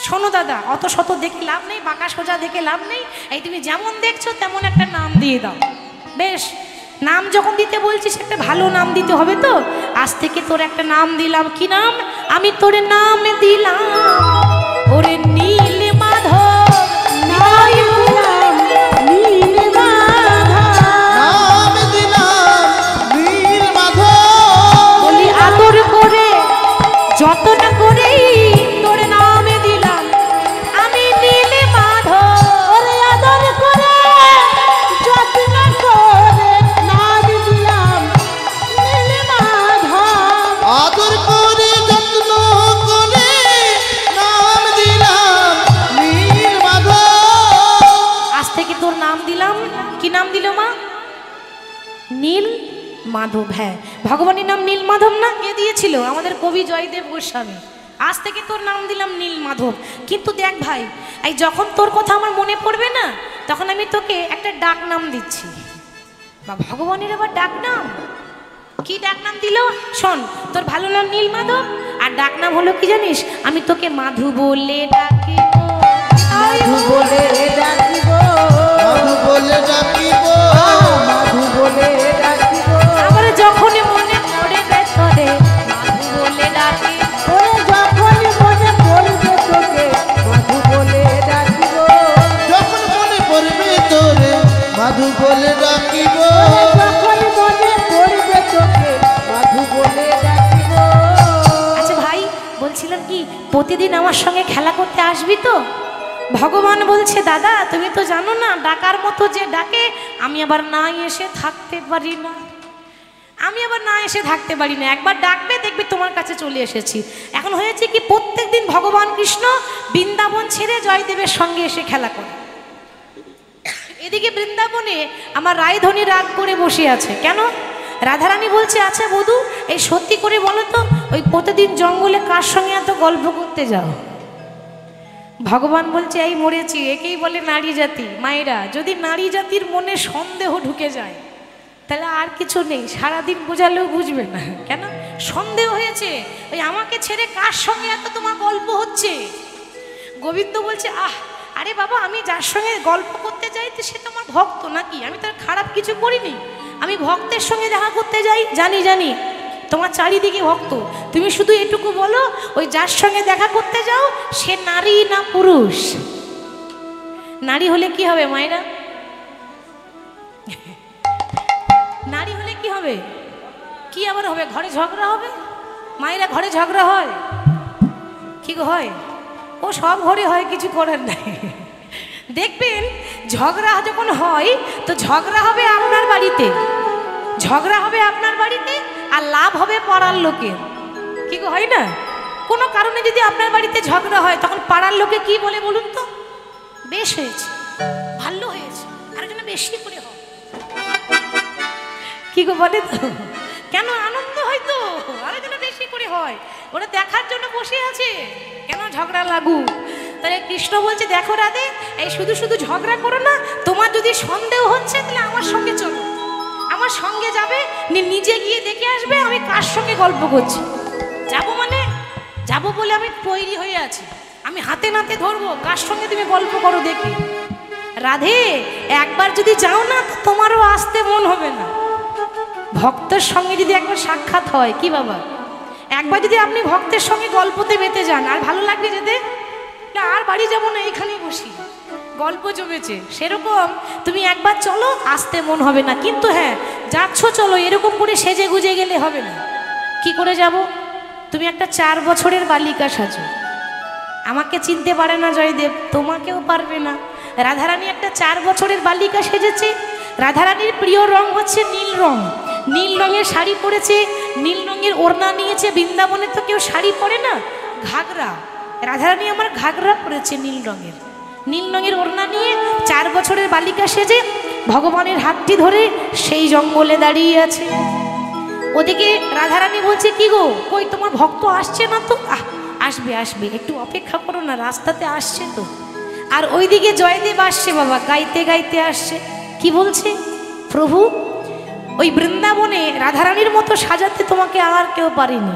শোনো দাদা, অত শত দেখে লাভ নেই, বাঁকা সোজা দেখে লাভ নেই। এই তুমি যেমন দেখছো তেমন একটা নাম দিয়ে দাও। বেশ, নাম যখন দিতে বলছিস একটা ভালো নাম দিতে হবে তো। আজ থেকে তোর একটা নাম দিলাম। কি নাম? আমি তোর নাম দিলাম ওরে নীল মাধব। নাম দিলাম নীল মাধব। বলি আদর করে যতন করেই তোর নামে দিলাম আমি নীল মাধব। ওরে আদর করে যত্ন করে নাম দিলাম নীল মাধব। আদর করে যত্ন করে নাম দিলাম নীল মাধব। আজ থেকে তোর নাম দিলাম। কি নাম দিল মা? নীল মাধব। হ্যাঁ, ভগবানের নাম নীল মাধব না? কে দিয়েছিল? আমাদের কবি জয়দেব গোস্বামী। আজ থেকে তোর নাম দিলাম নীল মাধব। কিন্তু দেখ ভাই, এই যখন তোর কথা আমার মনে পড়বে না, তখন আমি তোকে একটা ডাক নাম দিচ্ছি। বা ভগবানের আবার ডাক নাম? কি ডাক নাম দিল? শোন, তোর ভালো নাম নীল মাধব, আর ডাক নাম হলো কি জানিস? আমি তোকে মাধু বলে ডাকি, মাধু বলে ডাকিব, মাধু বলে ডাকিব, মাধু বলে ডাকিব। আমার যখন মনে পড়বে তোরে মাধু বলে ডাকি। ওরে যখন মনে পড়বে তোকে মাধু বলে ডাকিব। যখন মনে পড়বে তোরে মাধু বলে ডাকিব। যখন মনে পড়বে তোকে মাধু বলে ডাকিব। আচ্ছা ভাই, বলছিলাম কি, প্রতিদিন আমার সঙ্গে খেলা করতে আসবি তো? ভগবান বলছে দাদা তুমি তো জানো না, ডাকার মতো যে ডাকে আমি আবার না এসে থাকতে পারি না। আমি আবার না এসে থাকতে পারি না। একবার ডাকবে দেখবে তোমার কাছে চলে এসেছি। এখন হয়েছে কি, প্রত্যেক দিন ভগবান কৃষ্ণ বৃন্দাবন ছেড়ে জয়দেবের সঙ্গে এসে খেলা করে। এদিকে বৃন্দাবনে আমার রায়ধনী রাগ করে বসে আছে। কেন? রাধারানী বলছে আচ্ছা বধূ, এই সত্যি করে বলো তো, ওই প্রতিদিন জঙ্গলে কার সঙ্গে এত গল্প করতে যাও? ভগবান বলছে এই মরেছি, একেই বলে নারী জাতি। মায়েরা, যদি নারী জাতির মনে সন্দেহ ঢুকে যায় তাহলে আর কিছু নেই, সারাদিন বোঝালেও বুঝবে না। কেন সন্দেহ হয়েছে? ওই আমাকে ছেড়ে কার সঙ্গে এত তোমার গল্প হচ্ছে? গোবিন্দ বলছে আরে বাবা, আমি যার সঙ্গে গল্প করতে যাই তো সে তোমার ভক্ত নাকি? আমি তার খারাপ কিছু করিনি। আমি ভক্তের সঙ্গে দেখা করতে যাই, জানি জানি তোমার চারিদিকে ভক্ত। তুমি শুধু এটুকু বলো, ওই যার সঙ্গে দেখা করতে যাও সে নারী না পুরুষ? নারী হলে কি হবে মায়েরা? নারী হলে কি হবে? কি আবার হবে? ঘরে ঝগড়া হবে? মায়েরা ঘরে ঝগড়া হয়? কি গো হয়? ও সব ঘরে হয়, কিছু করার নাই। দেখবেন ঝগড়া যখন হয় তো ঝগড়া হবে আপনার বাড়িতে, ঝগড়া হবে আপনার বাড়িতে, আর লাভ হবে পাড়ার লোকের। কি গো হয় না? কোনো কারণে যদি আপনার বাড়িতে ঝগড়া হয় তখন পাড়ার লোকে কি বলে বলুন তো? বেশ হয়েছে, ভালো হয়েছে, আর যেন বেশি করে হয়। কি গো বলে তো? কেন আনন্দ হয় তো, আরো যেন বেশি করে হয়, ওরা দেখার জন্য বসে আছে কেন ঝগড়া লাগু। তাহলে কৃষ্ণ বলছে দেখো রাধে, এই শুধু শুধু ঝগড়া করো না, তোমার যদি সন্দেহ হচ্ছে তাহলে আমার সঙ্গে চলো, আমার সঙ্গে যাবে, নিজে গিয়ে দেখে আসবে আমি কার সঙ্গে গল্প করছি। যাবো মানে যাবো বলে আমি তৈরি হয়ে আছি, আমি হাতে নাতে ধরবো, কার সঙ্গে তুমি গল্প করো দেখি। রাধে একবার যদি যাও না তো তোমারও আসতে মন হবে না। ভক্তের সঙ্গে যদি একবার সাক্ষাৎ হয়, কি বাবা, একবার যদি আপনি ভক্তের সঙ্গে গল্পতে মেতে যান, আর ভালো লাগবে যেতে না, আর বাড়ি যাবো না, এখানেই বসি, গল্প জমেছে। সেরকম তুমি একবার চলো, আসতে মন হবে না। কিন্তু হ্যাঁ, যাচ্ছ চলো, এরকম করে সেজে গুজে গেলে হবে না। কি করে যাব? তুমি একটা 4 বছরের বালিকা সাজো, আমাকে চিনতে পারে না জয়দেব, তোমাকেও পারবে না। রাধারানী একটা 4 বছরের বালিকা সেজেছে। রাধারানীর প্রিয় রং হচ্ছে নীল রং, নীল রঙের শাড়ি পরেছে, নীল রঙের ওড়না নিয়েছে। বৃন্দাবনে তো কেউ শাড়ি পরে না, ঘাগরা। রাধারানী আমার ঘাগরা পরেছে নীল রঙের, নীল রঙের ওড়না নিয়ে 4 বছরের বালিকা সেজে ভগবানের হাতটি ধরে সেই জঙ্গলে দাঁড়িয়ে আছে। ওদিকে রাধারানী বলছে কি গো, কই তোমার ভক্ত আসছে না তো? আসবে আসবে, একটু অপেক্ষা করো না, রাস্তাতে আসছে তো। আর ওইদিকে জয়দেব আসছে বাবা, গাইতে গাইতে আসছে। কি বলছে? প্রভু ওই বৃন্দাবনে রাধারানীর মতো সাজাতে তোমাকে আর কেউ পারেনি,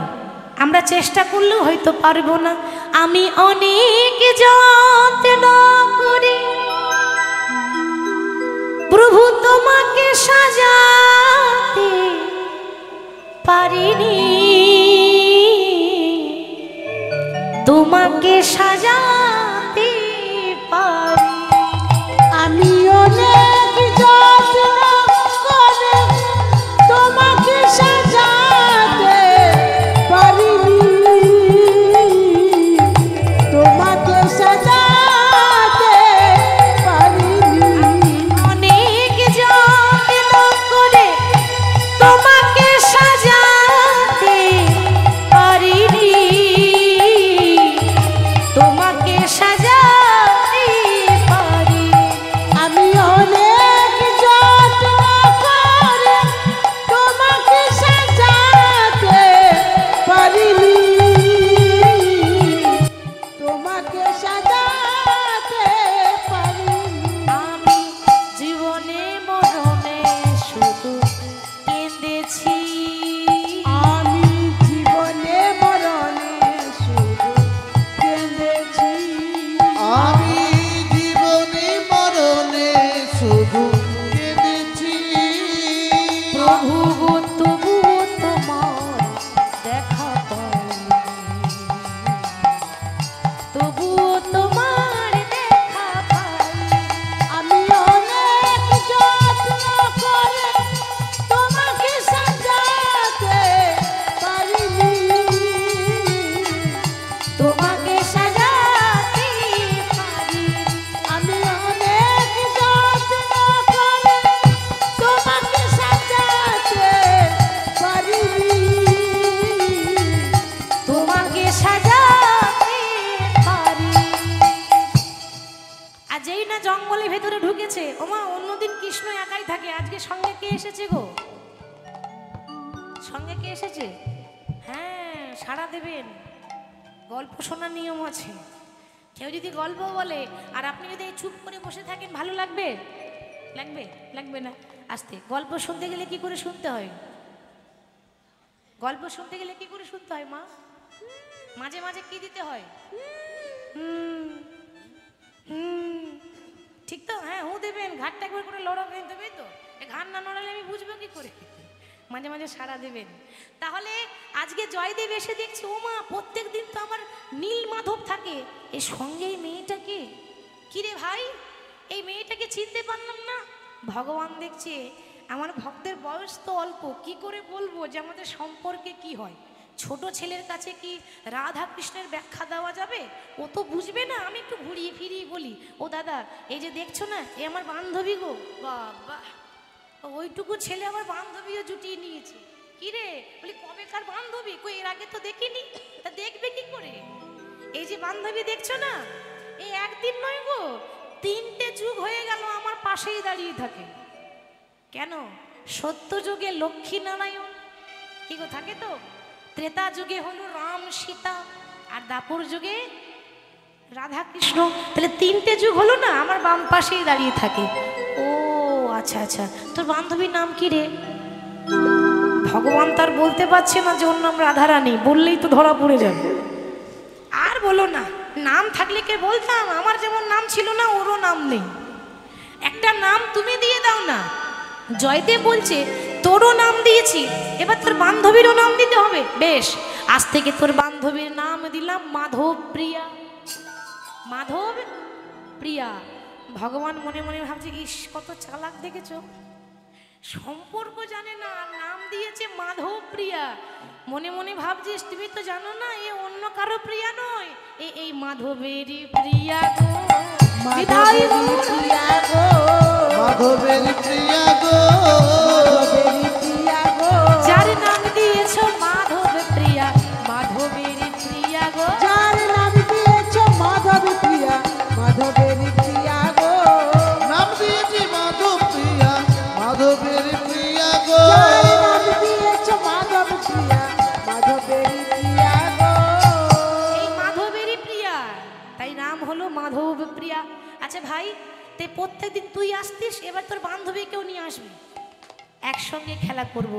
আমরা চেষ্টা করলেও হয়তো পারবো না। আমি অনেক যত্ন করি প্রভু তোমাকে সাজাতে পারিনি, তোমাকে সাজাতে পারি। আমি অনেক যত্ন করে তোমাকে সাজাতে পারিনি, তোমাকে সাজাতে পারিনি। অনেক যত্ন করে তোমাকে সাজাতে পারিনি, তোমাকে সাজাতে পারি। আমি অনেক যত্ন করে তোমাকে সাজাতে পারিনি, তোমাকে সাজাতে পারিনি। আমি জীবনে মরণে শুধু কেঁদেছি, আমি জীবনে মরণে শুধু কেঁদেছি, আমি জীবনে মরণে শুধু কেঁদেছি। প্রভু গো তবু তোমার দেখা পাইনি, তবু তোমার দেখা পাইনি। আমি অনেক যত্ন করে তোমাকে সাজাতে পারিনি, তোমাকে সাজাতে পারি। আমি অনেক যত্ন করে তোমাকে সাজাতে পারিনি, তোমাকে সাজাতে পারি। আর যেই না জঙ্গলের ভেতরে ঢুকেছে, ওমা অন্যদিন কৃষ্ণ একাই থাকে, আজকে সঙ্গে কে এসেছে গো? সঙ্গে কে এসেছে? হ্যাঁ, সাড়া দেবেন, গল্প শোনার নিয়ম আছে। কেউ যদি গল্প বলে আর আপনি যদি এই চুপ করে বসে থাকেন, ভালো লাগবে? লাগবে? লাগবে না। আস্তে, গল্প শুনতে গেলে কি করে শুনতে হয়? গল্প শুনতে গেলে কি করে শুনতে হয় মা? মাঝে মাঝে কি দিতে হয়? হুম হুম, ঠিক তো? হ্যাঁ, হু দেবেন, ঘাটটা একবার করে লড়াবেন, দেবে তো। ঘাট না নড়ালে আমি বুঝবো কি করে? মাঝে মাঝে সাড়া দেবেন। তাহলে আজকে জয়দেব এসে দেখছি, ও মা, প্রত্যেক দিন তো আমার নীল মাধব থাকে, এর সঙ্গে এই মেয়েটাকে, কিরে ভাই, এই মেয়েটাকে চিনতে পারলাম না। ভগবান দেখছে আমার ভক্তের বয়স তো অল্প, কি করে বলবো যে আমাদের সম্পর্কে কি হয়? ছোট ছেলের কাছে কি রাধা কৃষ্ণের ব্যাখ্যা দেওয়া যাবে? ও তো বুঝবে না। আমি একটু ঘুরিয়ে ফিরিয়ে বলি, ও দাদা এই যে দেখছো না, এ আমার বান্ধবী গো। বাবা, ওইটুকু ছেলে আমার বান্ধবীও জুটিয়ে নিয়েছে। কি রে? বলি কবেকার বান্ধবী? কই এর আগে তো দেখিনি। তা দেখবে কি করে? এই যে বান্ধবী দেখছো না, এই একদিন নয় গো, 3টে যুগ হয়ে গেল আমার পাশেই দাঁড়িয়ে থাকে। কেন? সত্য যুগে লক্ষ্মী নারায়ণ কি গো থাকে তো, ত্রেতা যুগে হলো রাম সীতা, আর দাপর যুগে রাধা কৃষ্ণ। তাহলে 3টে যুগ হলো না, আমার বাম পাশেই দাঁড়িয়ে থাকে। ও আচ্ছা আচ্ছা, তোর বান্ধবীর নাম কি রে? ভগবান তার বলতে পারছে না যে ওর নাম রাধারানী, বললেই তো ধরা পড়ে যাবে। আর বলো না, নাম থাকলে কে বলতাম। আমার যেমন নাম ছিল না, ওরও নাম নেই। একটা নাম তুমি দিয়ে দাও না। জয়দেব বলছে তোরও নাম দিয়েছি, এবার তোর বান্ধবীরও নাম দিতে হবে। বেশ, আজ থেকে তোর বান্ধবীর নাম দিলাম মাধব প্রিয়া। মাধব প্রিয়া। ভগবান মনে মনে ভাবছে, ইস কত চালাক দেখেছো, সম্পর্ক জানে না আর নাম দিয়েছে মাধব প্রিয়া। মনে মনে ভাবছিস তুমি তো জানো না এ অন্য কারো প্রিয়া নয়, এই মাধবেরই প্রিয়া গো। বিদায় গো। প্রিয়া গো, মাধবের প্রিয়া গো, মাধবেরই প্রিয়া গো, যার নাম দিয়েছো মাধব প্রিয়া, মাধবেরই প্রিয়া গো। যার নাম দিয়েছ মাধব প্রিয়া, মাধবেরই প্রিয়া গো, নাম দিয়েছি মাধব প্রিয়া, মাধবের প্রিয়া গো। যার নাম দিয়েছ মাধব প্রিয়া, মাধবেরই প্রিয়া গো। এই মাধবেরই প্রিয়া, তাই নাম হলো মাধব প্রিয়া। আচ্ছা ভাই, তে প্রত্যেকদিন তুই আসতিস, এবার তোর বান্ধবীকেও নিয়ে আসবি, একসঙ্গে খেলা করব।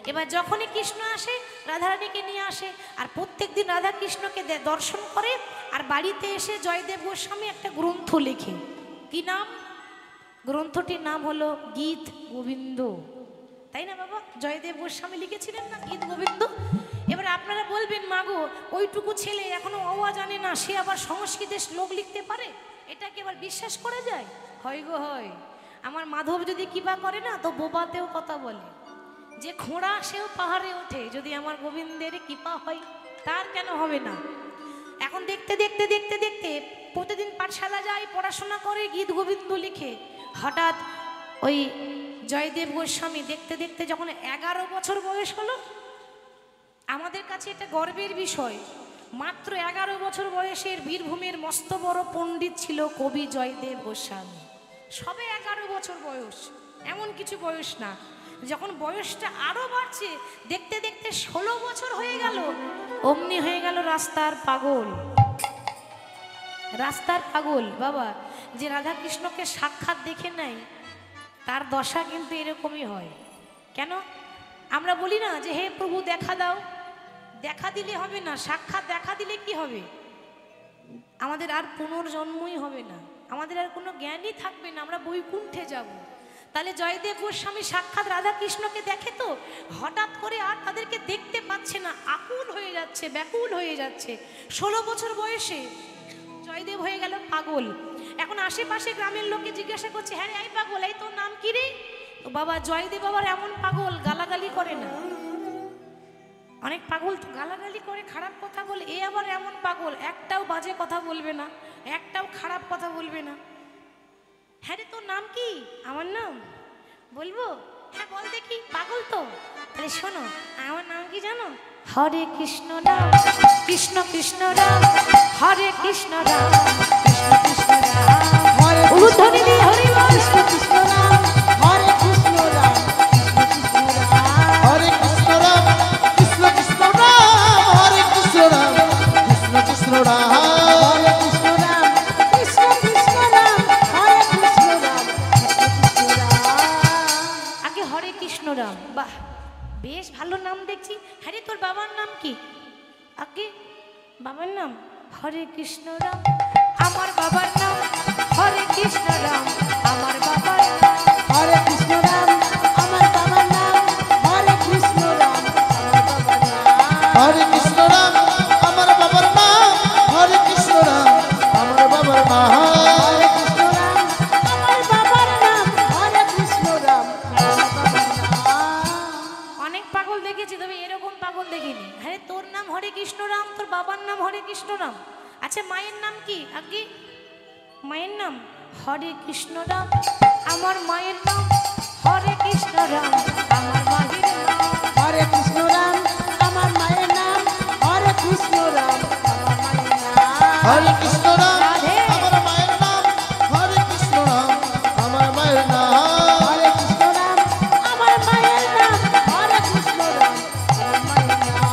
এবার যখনই কৃষ্ণ আসে রাধারানীকে নিয়ে আসে, আর প্রত্যেকদিন রাধা কৃষ্ণকে দর্শন করে, আর বাড়িতে এসে জয়দেব গোস্বামী একটা গ্রন্থ লেখে। কি নাম? গ্রন্থটির নাম হলো গীত গোবিন্দ, তাই না বাবা? জয়দেব গোস্বামী লিখেছিলেন না গীত গোবিন্দ। এবার আপনারা বলবেন, মাগো ওইটুকু ছেলে এখনো অওয়া জানে না, সে আবার সংস্কৃতে শ্লোক লিখতে পারে? এটাকে আবার বিশ্বাস করা যায়? হয় গো হয়। আমার মাধব যদি কৃপা করে না, তো বোবাতেও কথা বলে। যে খোঁড়া সেও পাহাড়ে ওঠে, যদি আমার গোবিন্দের কৃপা হয়, তার কেন হবে না? এখন দেখতে দেখতে দেখতে দেখতে প্রতিদিন পাঠশালা যায়, পড়াশোনা করে, গীত গোবিন্দ লিখে। হঠাৎ ওই জয়দেব গোস্বামী দেখতে দেখতে যখন 11 বছর বয়স হলো, আমাদের কাছে এটা গর্বের বিষয়, মাত্র 11 বছর বয়সের বীরভূমের মস্ত বড় পণ্ডিত ছিল কবি জয়দেব গোস্বামী। সবে 11 বছর বয়স, এমন কিছু বয়স না। যখন বয়সটা আরো বাড়ছে, দেখতে দেখতে 16 বছর হয়ে গেল, অমনি হয়ে গেল রাস্তার পাগল। রাস্তার পাগল বাবা, যে রাধা কৃষ্ণকে সাক্ষাৎ দেখে নাই, তার দশা কিন্তু এরকমই হয়। কেন? আমরা বলি না যে হে প্রভু দেখা দাও, দেখা দিলে হবে না, সাক্ষাৎ দেখা দিলে কি হবে? আমাদের আর পুনর্জন্মই হবে না, আমাদের আর কোনো জ্ঞানই থাকবে না, আমরা বৈকুণ্ঠে যাব। তাহলে জয়দেব গোস্বামী সাক্ষাৎ রাধা কৃষ্ণকে দেখে, তো হঠাৎ করে আর তাদেরকে দেখতে পাচ্ছে না, আকুল হয়ে যাচ্ছে, ব্যাকুল হয়ে যাচ্ছে। 16 বছর বয়সে জয়দেব হয়ে গেল পাগল। এখন আশেপাশে গ্রামের লোকে জিজ্ঞাসা করছে, হ্যাঁ রে এই পাগল, এই তোর নাম কি রে? তো বাবা জয়দেব আবার এমন পাগল, গালাগালি করে না। অনেক পাগল তো গালাগালি করে, খারাপ কথা বলে, এ আবার এমন পাগল, একটাও বাজে কথা বলবে না, একটাও খারাপ কথা বলবে না। হ্যাঁ রে তোর নাম কি? আমার নাম বলবো? হ্যাঁ বল দেখি। পাগল তো? তাহলে শোনো, আমার নাম কি জানো? হরে কৃষ্ণ রাম কৃষ্ণ কৃষ্ণ রাম, হরে কৃষ্ণ রাম কৃষ্ণ কৃষ্ণ রাম, হরে উলুধ্বনি দিয়ে হরি বল। কৃষ্ণ কৃষ্ণ রাম, হরে কৃষ্ণ রাম, কৃষ্ণ কৃষ্ণ রাম, হরে কৃষ্ণ রাম, কৃষ্ণ কৃষ্ণ রাম, হরে কৃষ্ণ রাম, কৃষ্ণ কৃষ্ণ রাম। হরে কৃষ্ণ রাম, কৃষ্ণ কৃষ্ণ রাম, হরে কৃষ্ণ রাম, কৃষ্ণ কৃষ্ণ রাম। আগে হরে কৃষ্ণ রাম, বাহ বেশ ভালো নাম দেখছি। হ্যাঁ রে তোর বাবার নাম কি? আগে বাবার নাম হরে কৃষ্ণ রাম, আমার বাবার নাম হরে কৃষ্ণ রাম, আমার বাবার নাম হরে কৃষ্ণ রাম, আমার বাবার নাম হরে কৃষ্ণ রাম, আমার বাবার নাম হরে কৃষ্ণ রাম, আমার বাবার নাম হরে কৃষ্ণ রাম, আমার বাবার নাম। হরে কৃষ্ণ রাম, আমার বাবার নাম হরে কৃষ্ণ রাম, আমার বাবার কৃষ্ণ রাম। আচ্ছা মায়ের নাম কি আগে? মায়ের নাম হরে কৃষ্ণ রাম। আমার মায়ের নাম হরে কৃষ্ণ রাম। আমার মায়ের নাম হরে কৃষ্ণ রাম, আমার মায়ের নাম হরে কৃষ্ণ রাম, আমার মায়ের নাম হরে কৃষ্ণ রাম রাধে। আমার মায়ের নাম হরে কৃষ্ণ রাম আমার মায়ের নাম হরে কৃষ্ণ রাম, আমার মায়ের নাম হরে কৃষ্ণ রাম, আমার মায়ের নাম।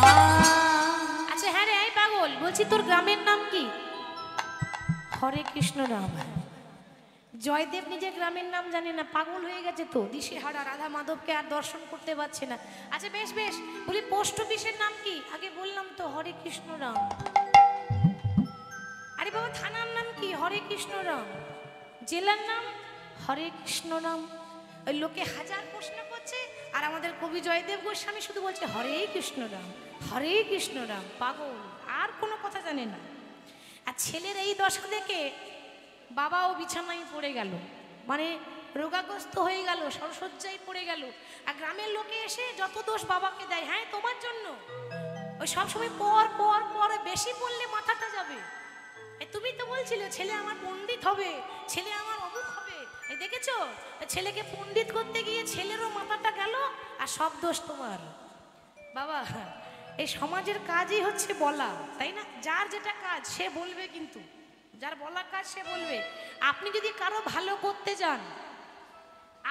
আচ্ছা হ্যাঁ রে, এই পাগল, বলছি তোর গ্রামের নাম কি? হরে কৃষ্ণ রাম। জয়দেব নিজের গ্রামের নাম জানে না, পাগল হয়ে গেছে তো, দিশেহারা রাধা মাধবকে আর দর্শন করতে পারছে না। আচ্ছা বেশ বেশ, বলি পোস্ট অফিসের নাম কি? আগে বললাম তো হরে কৃষ্ণ রাম। আরে বাবা থানার নাম কি? হরে কৃষ্ণ রাম। জেলার নাম হরে কৃষ্ণ রাম। ওই লোকে হাজার প্রশ্ন করছে আর আমাদের কবি জয়দেব গোস্বামী শুধু বলছে হরে কৃষ্ণ রাম, হরে কৃষ্ণ রাম। পাগল, আর কোনো কথা জানে না। আর ছেলের এই দশা দেখে বাবাও বিছানায় পড়ে গেল, মানে রোগাগ্রস্ত হয়ে গেল, সরসজ্জায় পড়ে গেল। আর গ্রামের লোকে এসে যত দোষ বাবাকে দেয়, হ্যাঁ তোমার জন্য। ওই সবসময় পর পর পর, বেশি পড়লে মাথাটা যাবে। তুমি তো বলছিলে ছেলে আমার পণ্ডিত হবে, ছেলে আমার অমুক হবে। এই দেখেছো, ছেলেকে পণ্ডিত করতে গিয়ে ছেলেরও মাথাটা গেল, আর সব দোষ তোমার। বাবা এই সমাজের কাজই হচ্ছে বলা, তাই না? যার যেটা কাজ সে বলবে, কিন্তু যার বলা কাজ সে বলবে। আপনি যদি কারো ভালো করতে যান,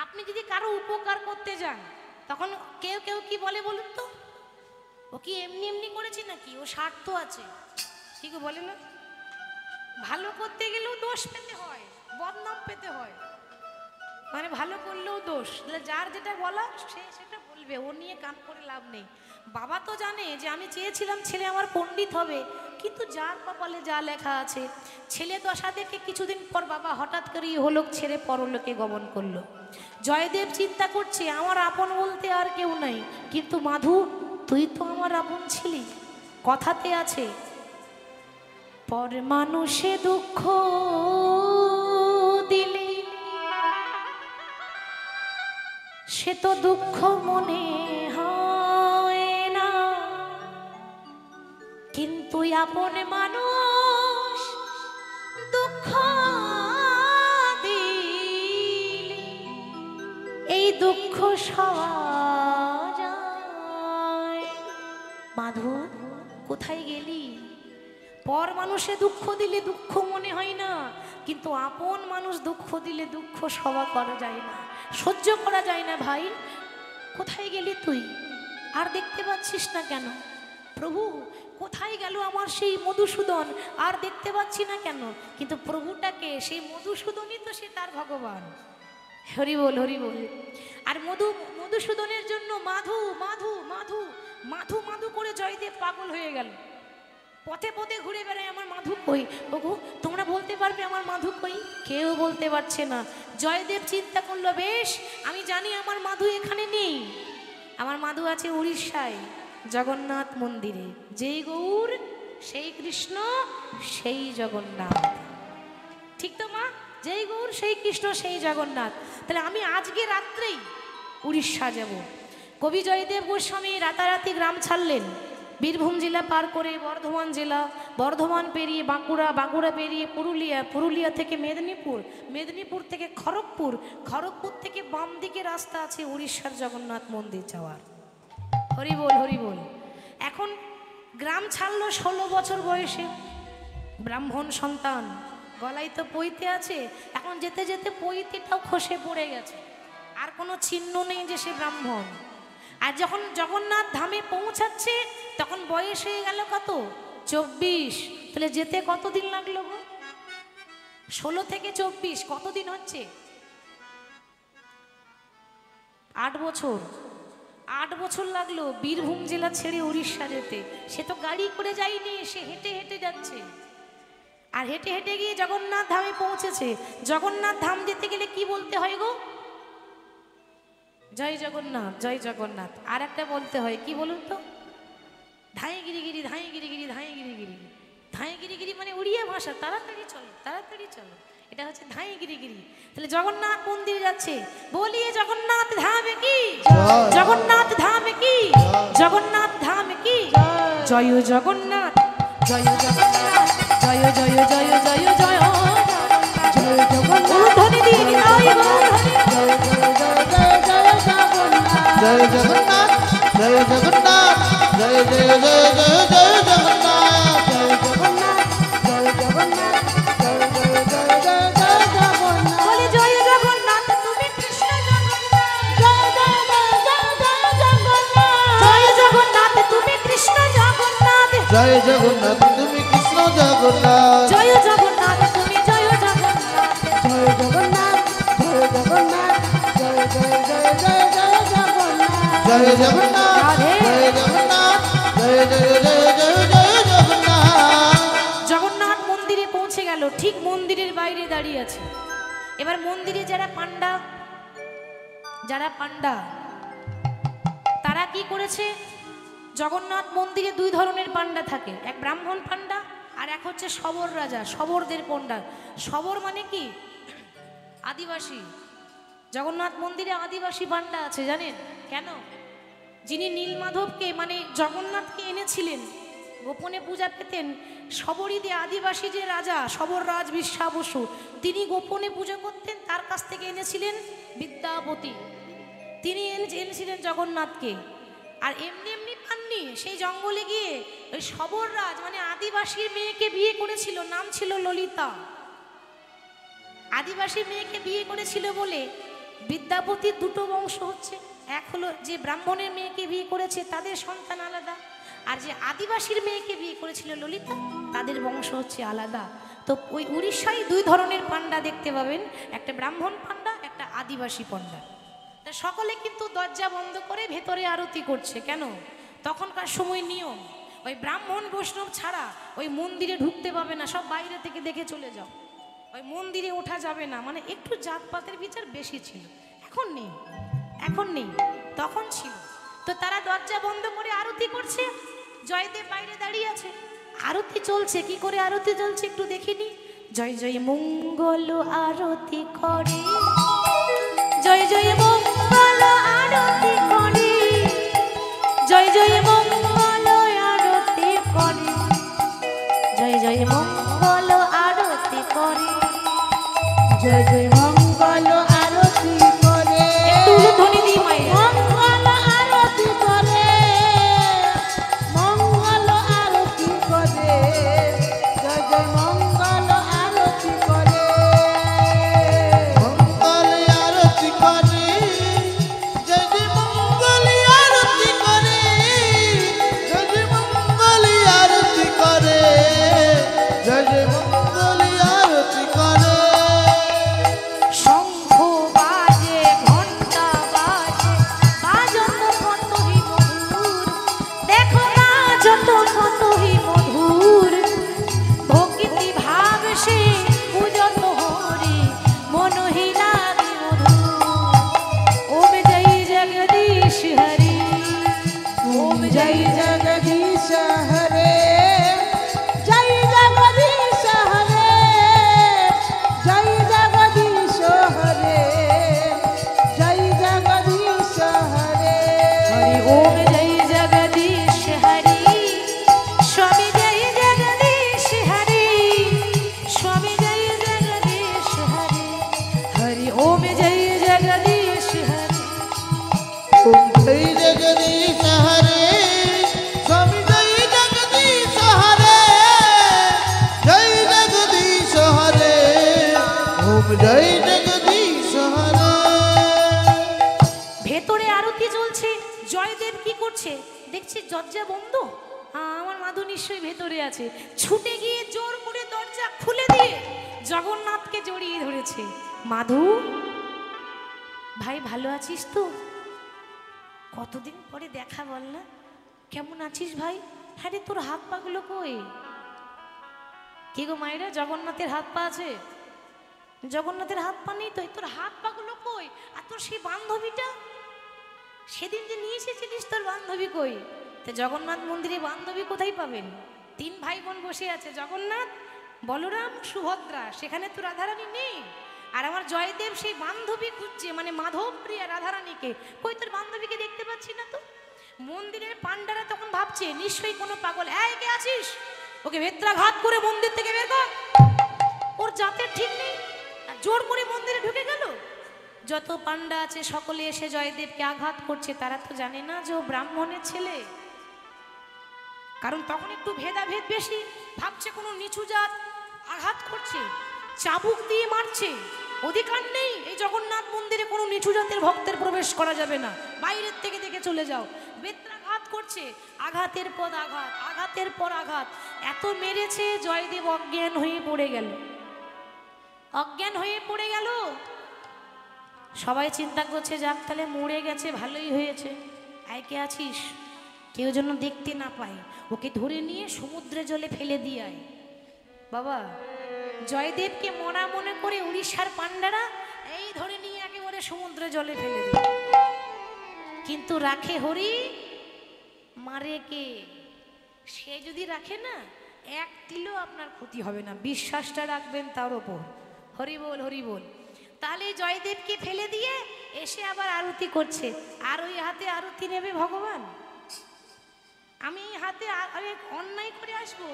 আপনি যদি কারো উপকার করতে যান, তখন কেউ কেউ কি বলে বলুন তো? ও কি এমনি এমনি করেছে নাকি? ও স্বার্থ আছে, ঠিক বলে না? ভালো করতে গেলেও দোষ পেতে হয়, বদনাম পেতে হয়, মানে ভালো করলেও দোষ। যার যেটা বলা সে সেটা বলবে, ও নিয়ে কান করে লাভ নেই। বাবা তো জানে যে আমি চেয়েছিলাম ছেলে আমার পণ্ডিত হবে, কিন্তু যার কপালে যা লেখা আছে। ছেলে দশা দেখে কিছুদিন পর বাবা হঠাৎ করে ইহলোক ছেড়ে পরলোকে গমন করলো। জয়দেব চিন্তা করছে আমার আপন বলতে আর কেউ নাই, কিন্তু মাধু তুই তো আমার আপন ছিলি। কথাতে আছে পর মানুষে দুঃখ দিলে সে তো দুঃখ মনে হয় না, কিন্তু আপন মানুষ দুঃখ দিলে এই দুঃখ সওয়া যায়। মাধু কোথায় গেলি? পর মানুষে দুঃখ দিলে দুঃখ মনে হয় না, কিন্তু আপন মানুষ দুঃখ দিলে দুঃখ সওয়া করা যায় না, সহ্য করা যায় না। ভাই কোথায় গেলি তুই? আর দেখতে পাচ্ছিস না কেন? প্রভু কোথায় গেল আমার সেই মধুসূদন? আর দেখতে পাচ্ছি না কেন? কিন্তু প্রভুটাকে, সেই মধুসূদনই তো সে তার ভগবান। হরি বল, হরি বল। আর মধুসূদনের জন্য মাধু মাধু মাধু মাধু মাধু করে জয়দেব পাগল হয়ে গেল। পথে পথে ঘুরে বেড়ায় আমার মাধু কই। ওগো তোমরা বলতে পারবে আমার মাধু কই? কেউ বলতে পারছে না। জয়দেব চিন্তা করলো, বেশ আমি জানি আমার মাধু এখানে নেই, আমার মাধু আছে উড়িষ্যায় জগন্নাথ মন্দিরে। যেই গৌর সেই কৃষ্ণ সেই জগন্নাথ, ঠিক তো মা? যেই গৌর সেই কৃষ্ণ সেই জগন্নাথ। তাহলে আমি আজকে রাত্রেই উড়িষ্যা যাব। কবি জয়দেব গোস্বামী রাতারাতি গ্রাম ছাড়লেন। বীরভূম জেলা পার করে বর্ধমান জেলা, বর্ধমান পেরিয়ে বাঁকুড়া, বাঁকুড়া পেরিয়ে পুরুলিয়া, পুরুলিয়া থেকে মেদিনীপুর, মেদিনীপুর থেকে খড়গপুর, খড়গপুর থেকে বাম দিকে রাস্তা আছে উড়িষ্যার জগন্নাথ মন্দির যাওয়ার। হরি বল, হরি বল। এখন গ্রাম ছাড়লো 16 বছর বয়সে, ব্রাহ্মণ সন্তান, গলায় তো পৈতে আছে। এখন যেতে যেতে পৈতেটাও খসে পড়ে গেছে, আর কোনো চিহ্ন নেই যে সে ব্রাহ্মণ। আর যখন জগন্নাথ ধামে পৌঁছাচ্ছে তখন বয়স হয়ে গেল কত? 24। তাহলে যেতে কতদিন লাগলো গো? 16 থেকে 24 কতদিন হচ্ছে? 8 বছর। 8 বছর লাগলো বীরভূম জেলা ছেড়ে উড়িষ্যা যেতে। সে তো গাড়ি করে যায়নি, সে হেঁটে হেঁটে যাচ্ছে। আর হেঁটে হেঁটে গিয়ে জগন্নাথ ধামে পৌঁছেছে। জগন্নাথ ধাম যেতে গেলে কি বলতে হয় গো? জয় জগন্নাথ, জয় জগন্নাথ। আর একটা বলতে হয়, কি বলুন তো? ধাঁই গিরিগিরি, ধাঁই গিরিগিরি, ধাঁই গিরিগিরি। ধাঁই গিরিগিরি মানে উড়িয়া ভাষা, তাড়াতাড়ি চলো, তাড়াতাড়ি চলো, এটা হচ্ছে ধাঁই গিরিগিরি। তাহলে জগন্নাথ মন্দিরে যাচ্ছে, বলিয়ে জগন্নাথ ধামে কি, জগন্নাথ ধামে কি, জগন্নাথ ধামে কি, জয় জগন্নাথ, জয় জগন্নাথ জয় জয় জয় জয় জয় জয় জগন্নাথ ধ্বনি দিয়ে নিতাই গৌর হরি। জয় জগন্নাথ জয় জগন্নাথ জয় জগন্নাথ জয় জয় জয় জয় জয় জগন্নাথ জয় জগন্নাথ জয় জগন্নাথ জয় জয় জয় জয় জয় জগন্নাথ বলে জয় জগন্নাথ তুমি কৃষ্ণ জগন্নাথ জয় জয় জয় জয় জয় জগন্নাথ জয় জগন্নাথ তুমি কৃষ্ণ জগন্নাথ জয় জগন্নাথ তুমি কৃষ্ণ জগন্নাথ জয় জগন্নাথ তুমি জয় জগন্নাথ জয় জগন্নাথ জয় জগন্নাথ জয় জয় জয় জয় জয় জগন্নাথ জয় জগন্নাথ রাধে। জয় জগন্নাথ জয় জয় জয় জয় জয় জগন্নাথ জগন্নাথ মন্দিরে পৌঁছে গেল, ঠিক মন্দিরের বাইরে দাঁড়িয়ে আছে। এবার মন্দিরে যারা পান্ডা তারা কি করেছে, জগন্নাথ মন্দিরে দুই ধরনের পান্ডা থাকে, এক ব্রাহ্মণ পান্ডা আর এক হচ্ছে শবর রাজা, শবরদের পান্ডা। শবর মানে কি? আদিবাসী। জগন্নাথ মন্দিরে আদিবাসী পান্ডা আছে, জানেন কেন? যিনি নীলমাধবকে মানে জগন্নাথকে এনেছিলেন, গোপনে পূজা পেতেন, শবরীদের আদিবাসী যে রাজা শবর রাজ বিশ্বাবসু, তিনি গোপনে পুজো করতেন, তার কাছ থেকে এনেছিলেন বিদ্যাপতি, তিনি এনেছিলেন জগন্নাথকে। আর এমনি এমনি পাননি, সেই জঙ্গলে গিয়ে ওই শবর রাজ মানে আদিবাসীর মেয়েকে বিয়ে করেছিল, নাম ছিল ললিতা। আদিবাসী মেয়েকে বিয়ে করেছিল বলে বিদ্যাপতির দুটো বংশ হচ্ছে, এক হলো যে ব্রাহ্মণের মেয়েকে বিয়ে করেছে তাদের সন্তান আলাদা, আর যে আদিবাসীর মেয়েকে বিয়ে করেছিল ললিতা তাদের বংশ হচ্ছে আলাদা। তো ওই উড়িষ্যায় দুই ধরনের পান্ডা দেখতে পাবেন, একটা ব্রাহ্মণ পান্ডা, একটা আদিবাসী পান্ডা। তা সকলে কিন্তু দরজা বন্ধ করে ভেতরে আরতি করছে। কেন? তখনকার সময় নিয়ম, ওই ব্রাহ্মণ বৈষ্ণব ছাড়া ওই মন্দিরে ঢুকতে পাবে না, সব বাইরে থেকে দেখে চলে যাও, ওই মন্দিরে ওঠা যাবে না। মানে একটু জাতপাতের বিচার বেশি ছিল, এখন নেই, এখন নেই, তখন ছিল। তো তারা দরজা বন্ধ করে আরতি করছে, জয়দেব বাইরে দাঁড়িয়ে আছে, আরতি চলছে। কি করে আরতি চলছে একটু দেখিনি। জয় জয় মঙ্গল আরতি করে, জয় জয় মঙ্গল আরতি করে, জয় জয় মঙ্গল আরতি করে, জয় জয় মঙ্গল আরতি করে, জয় জয় মঙ্গল আরতি করে একটু ধ্বনি দিই মায়ের। মঙ্গল আরতি করে মঙ্গল আরতি করে জয় জয় মঙ্গল আরতি করে মঙ্গল আরতি করে জয় জয় মঙ্গল আরতি করে জয় জয় মঙ্গল আরতি করে জয় জয় মঙ্গল আরতি করে শঙ্খ বাজে, ঘন্টা বাজে, বাজত কতই মধুর, দেখো বাজত কতই মধুর, ভক্তি ভাব সে পূজত হরি, মনহি লাগে মধুর। ওম জয় জগদীশ হরি, ওম জয় জগদীশ হরে জয় জগদীশ হরে জয় জগদীশ হরে জয় জগদীশ হরে হরি ওম জয় জগদীশ হরি, স্বামী জয় জগদীশ হরি, স্বামী জয় জগদীশ হরি, হরি ওম জয় জগদীশ হরি। জয় জগদীশ হরে স্বামী জয় জগদীশ হরে জয় জগদীশ হরে ওম জয় জগদীশ হরে ভেতরে আরতি চলছে, জয়দেব কি করছে দেখছি দরজা বন্ধ, আমার মাধু নিশ্চয়ই ভেতরে আছে, ছুটে গিয়ে জোর করে দরজা খুলে দিয়ে জগন্নাথকে জড়িয়ে ধরেছে। মাধু ভাই ভালো আছিস তো? কতদিন পরে দেখা, বল না কেমন আছিস ভাই? হ্যাঁ রে, তোর হাত পাগুলো কই? কি গো মায়েরা, জগন্নাথের হাত পা আছে? জগন্নাথের হাত পা নেই তো, তোর হাত পাগুলো কই? আর তোর সেই বান্ধবীটা সেদিন যে নিয়ে এসেছিলিস, তোর বান্ধবী কই? তো জগন্নাথ মন্দিরে বান্ধবী কোথায় পাবেন? তিন ভাই বোন বসে আছে, জগন্নাথ, বলরাম, সুভদ্রা, সেখানে তো রাধারানী নেই। আর আমার জয়দেব সেই বান্ধবী খুঁজছে, মানে মাধব প্রিয়া রাধারানীকে, কই তোর বান্ধবীকে দেখতে পাচ্ছি না তো। মন্দিরের পান্ডারা তখন ভাবছে নিশ্চয়ই কোনো পাগল, এই কে আছিস? ওকে বেত্রাঘাত করে মন্দির থেকে বের কর। ওর জাতের ঠিক নেই, আর জোর করে মন্দিরে ঢুকে গেল। যত পান্ডা আছে সকলে এসে জয়দেবকে আঘাত করছে, তারা তো জানে না যে ও ব্রাহ্মণের ছেলে। কারণ তখন একটু ভেদাভেদ বেশি, ভাবছে কোনো নিচু জাত আঘাত করছে, চাবুক দিয়ে মারছে। অধিকার নেই এই জগন্নাথ মন্দিরে কোনো নিচু জাতের ভক্তের প্রবেশ করা যাবে না, বাইরের থেকে দেখে চলে যাও। বেত্রাঘাত করছে, আঘাতের পর আঘাত, আঘাতের পর আঘাত, এত মেরেছে জয়দেব অজ্ঞান হয়ে পড়ে গেল। অজ্ঞান হয়ে পড়ে গেল। সবাই চিন্তা করছে যাক তাহলে মরে গেছে, ভালোই হয়েছে, আয়কে আছিস, কেউ যেন দেখতে না পায়, ওকে ধরে নিয়ে সমুদ্রে জলে ফেলে দিয়ে আয়। বাবা জয়দেবকে মরা মনে করে উড়িষ্যার পান্ডারা এই ধরে নিয়ে একেবারে সমুদ্রে জলে ফেলে দিল। কিন্তু রাখে হরি, মারে কে? সে যদি রাখে না, এক তিলও আপনার ক্ষতি হবে না, বিশ্বাসটা রাখবেন তার ওপর। হরি বল, হরি বল। তাহলে জয়দেবকে ফেলে দিয়ে এসে আবার আরতি করছে, আর ওই হাতে আরতি নেবে ভগবান? আমি হাতে অন্যায় করে আসবো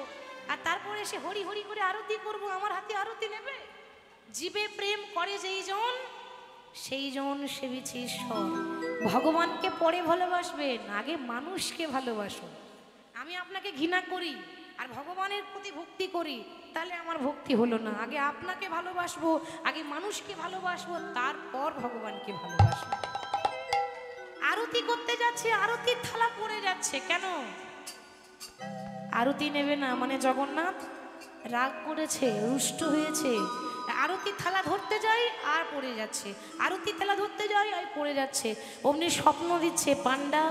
আর তারপরে এসে হরি হরি করে আরতি করব, আমার হাতে আরতি নেবে? জীবে প্রেম করে যেই জন, সেই জন সেবিছে ঈশ্বর। ভগবানকে পরে ভালোবাসবেন, আগে মানুষকে ভালোবাসুন। আমি আপনাকে ঘৃণা করি আর ভগবানের প্রতি ভক্তি করি, তাহলে আমার ভক্তি হলো না। আগে আপনাকে ভালোবাসবো, আগে মানুষকে ভালোবাসবো, তারপর ভগবানকে ভালোবাসবো। আরতি করতে যাচ্ছে, আরতির থালা পড়ে যাচ্ছে, কেন? আরতি নেবে না মানে জগন্নাথ রাগ করেছে, রুষ্ট হয়েছে। আরতি থালা ধরতে যাই আর পড়ে যাচ্ছে, আরতি থালা ধরতে যাই আর পড়ে যাচ্ছে। অমনি স্বপ্ন দিচ্ছে, পান্ডা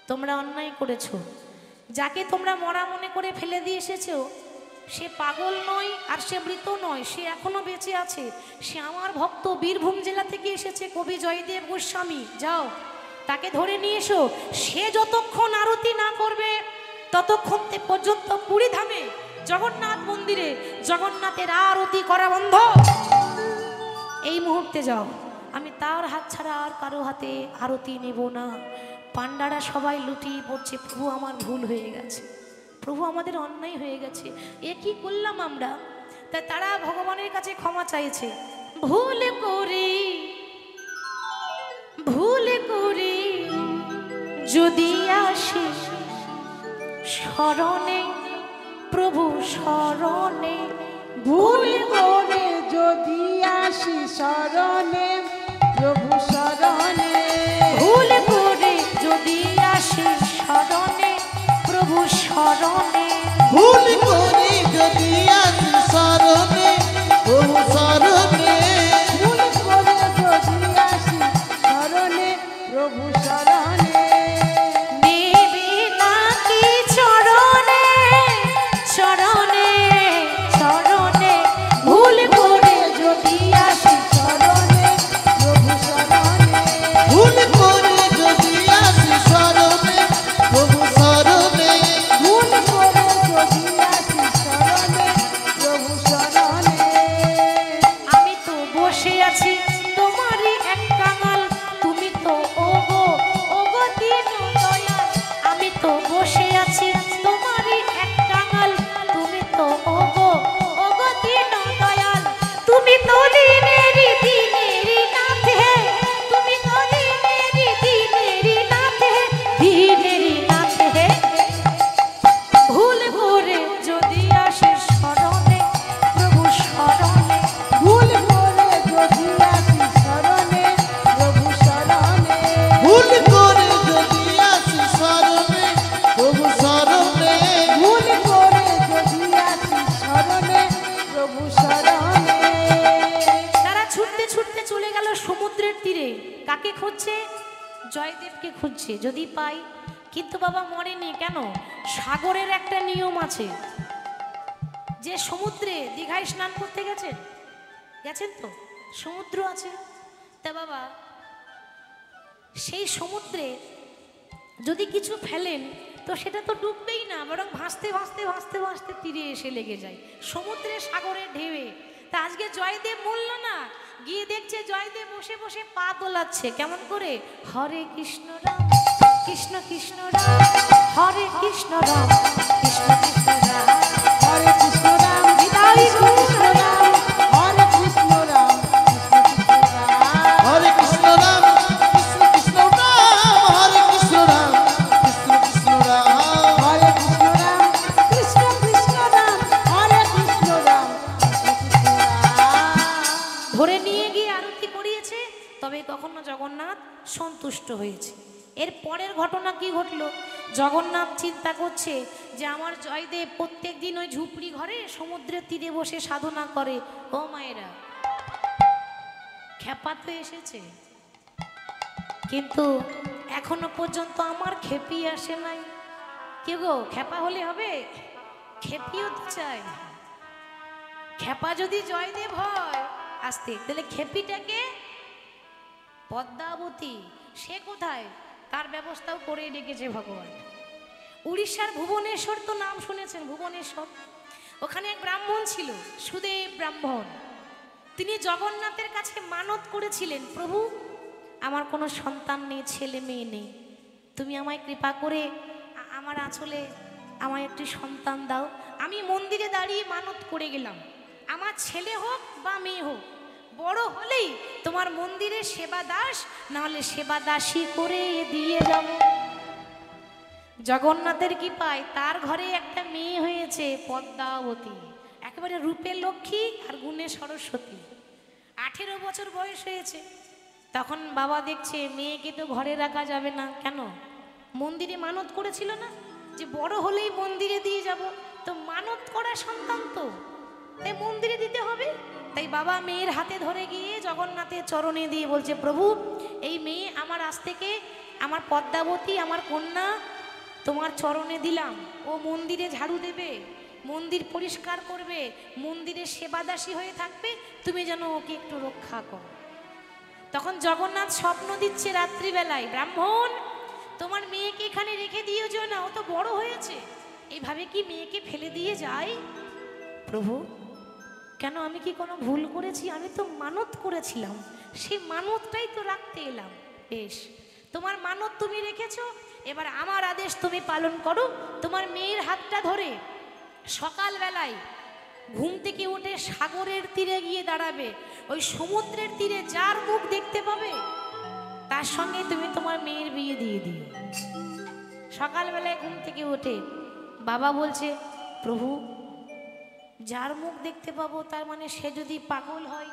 তোমরা অন্যায় করেছো, যাকে তোমরা মরা মনে করে ফেলে দিয়ে এসেছো সে পাগল নয় আর সে মৃত নয়, সে এখনো বেঁচে আছে, সে আমার ভক্ত, বীরভূম জেলা থেকে এসেছে কবি জয়দেব গোস্বামী। যাও তাকে ধরে নিয়ে এসো। সে যতক্ষণ আরতি না করবে ততক্ষণ পর্যন্ত পুরী ধামে জগন্নাথ মন্দিরে জগন্নাথের আরতি করা বন্ধ। এই মুহূর্তে যাও, আমি তার হাত ছাড়া আর কারো হাতে আরতি নেব না। পান্ডারা সবাই লুটিয়ে পড়ছে, প্রভু আমার ভুল হয়ে গেছে, প্রভু আমাদের অন্যায় হয়ে গেছে, এ কি করলাম আমরা? তাই তারা ভগবানের কাছে ক্ষমা চাইছে। ভুল করি যদি আসি শরণে, প্রভু শরণে, ভুল করে যদি আসি শরণে, প্রভু শরণে, ভুল করে যদি আসি শরণে, প্রভু শরণে, ভুল করে যদি আসি শরণে, প্রভু শরণে, ভুল করে যদি আসি শরণে, প্রভু শরণে, নেবে নাকি চরণে, চরণে, চরণে, ভুল করে যদি আসি শরণে, প্রভু শরণে, ভুল করে যদি আসি শরণে, প্রভু শরণে, ভুল করে যদি আসি শরণে, প্রভু শরণে। আমি তো বসে আছি তোমারই এক কাঙাল, তুমি তো ওগো ওগো দীন দয়াল। আমি তো বসে আছি তোমারই এক কাঙাল, তুমি তো ওগো ওগো দীন দয়াল। তুমি তো দিনেরই দিনেরই নাথ হে, তুমি তো দিনেরই দিনেরই নাথ হে, দিনেরই নাথ হে। ভুল করে যদি আসে শরণে, প্রভু শরণে, ভুল করে যদি আসি শরণে, প্রভু শরণে, ভুল করে যদি আসি শরণে, প্রভু শরণে, ভুল করে যদি আসি শরণে, প্রভু শরণে। তারা ছুটতে ছুটতে চলে গেল সমুদ্রের তীরে। কাকে খুঁজছে? জয়দেবকে খুঁজছে, যদি পাই। কিন্তু বাবা মরেনি কেন? সাগরের একটা নিয়ম আছে, যে সমুদ্রে দীঘায় স্নান করতে গেছেন, গেছেন তো, সমুদ্র আছে। তা বাবা সেই সমুদ্রে যদি কিছু ফেলেন তো সেটা তো ডুববেই না, বরং ভাসতে ভাসতে ভাসতে ভাসতে তীরে এসে লেগে যায় সমুদ্রে, সাগরের ঢেউয়ে। তা আজকে জয়দেব মূল্য না, গিয়ে দেখছে জয়দেব বসে বসে পা দোলাচ্ছে। কেমন করে? হরে কৃষ্ণ রাম কৃষ্ণ কৃষ্ণ রাম, হরে কৃষ্ণ রাম কৃষ্ণ হরে কৃষ্ণ রাম বিদায় কৃষ্ণ রাম হরে কৃষ্ণ রাম হরে কৃষ্ণ রাম কৃষ্ণ কৃষ্ণ রাম হরে কৃষ্ণ রাম কৃষ্ণ কৃষ্ণ রাম হরে কৃষ্ণ রাম কৃষ্ণ কৃষ্ণ রাম হরে কৃষ্ণ রাম ধরে নিয়ে গিয়ে আরতি করিয়েছে, তবে কখনো জগন্নাথ সন্তুষ্ট হয়েছে। এর পরের ঘটনা কি ঘটলো? জগন্নাথ চিন্তা করছে যে আমার জয়দেব প্রত্যেক দিন ওই ঝুপড়ি ঘরে সমুদ্রের তীরে বসে সাধনা করে। ও মায়েরা, খেপা তো এসেছে, কিন্তু এখনো পর্যন্ত আমার খেপি আসে নাই। কি গো, খেপা হলে হবে? খেপিও তো চাই। খেপা যদি জয়দেব হয় আসতে, তাহলে খেপিটাকে পদ্মাবতী, সে কোথায়? তার ব্যবস্থাও করে রেখেছে ভগবান। উড়িষ্যার ভুবনেশ্বর তো নাম শুনেছেন, ভুবনেশ্বর। ওখানে এক ব্রাহ্মণ ছিল, সুদেব ব্রাহ্মণ। তিনি জগন্নাথের কাছে মানত করেছিলেন, প্রভু আমার কোনো সন্তান নেই, ছেলে মেয়ে নেই, তুমি আমায় কৃপা করে আমার আঁচলে আমায় একটি সন্তান দাও। আমি মন্দিরে দাঁড়িয়ে মানত করে গেলাম, আমার ছেলে হোক বা মেয়ে হোক, বড় হলেই তোমার মন্দিরে সেবা দাস নাহলে সেবা দাসী করে দিয়ে যাব। জগন্নাথের কি পায়, তার ঘরে একটা মেয়ে হয়েছে পদ্মাবতী, একেবারে রূপে লক্ষ্মী আর গুণে সরস্বতী। 18 বছর বয়স হয়েছে। তখন বাবা দেখছে মেয়েকে তো ঘরে রাখা যাবে না, কেন? মন্দিরে মানত করেছিল না যে বড় হলেই মন্দিরে দিয়ে যাব, তো মানত করা সন্তান তো, তাই মন্দিরে দিতে হবে। তাই বাবা মেয়ের হাতে ধরে গিয়ে জগন্নাথের চরণে দিয়ে বলছে, প্রভু এই মেয়ে আমার আজ থেকে, আমার পদ্মাবতী আমার কন্যা তোমার চরণে দিলাম। ও মন্দিরে ঝাড়ু দেবে, মন্দির পরিষ্কার করবে, মন্দিরে সেবাদাসী হয়ে থাকবে, তুমি যেন ওকে একটু রক্ষা করো। তখন জগন্নাথ স্বপ্ন দিচ্ছে রাত্রিবেলায়, ব্রাহ্মণ তোমার মেয়েকে এখানে রেখে দিও যেও না, ও তো বড় হয়েছে, এইভাবে কি মেয়েকে ফেলে দিয়ে যায়? প্রভু কেন, আমি কি কোনো ভুল করেছি? আমি তো মানত করেছিলাম, সেই মানতটাই তো রাখতে এলাম। বেশ, তোমার মানত তুমি রেখেছো, এবার আমার আদেশ তুমি পালন করো। তোমার মেয়ের হাতটা ধরে সকালবেলায় ঘুম থেকে উঠে সাগরের তীরে গিয়ে দাঁড়াবে, ওই সমুদ্রের তীরে যার মুখ দেখতে পাবে তার সঙ্গে তুমি তোমার মেয়ের বিয়ে দিয়ে দিও। সকালবেলায় ঘুম থেকে উঠে বাবা বলছে, প্রভু যার মুখ দেখতে পাবো তার মানে সে যদি পাগল হয়,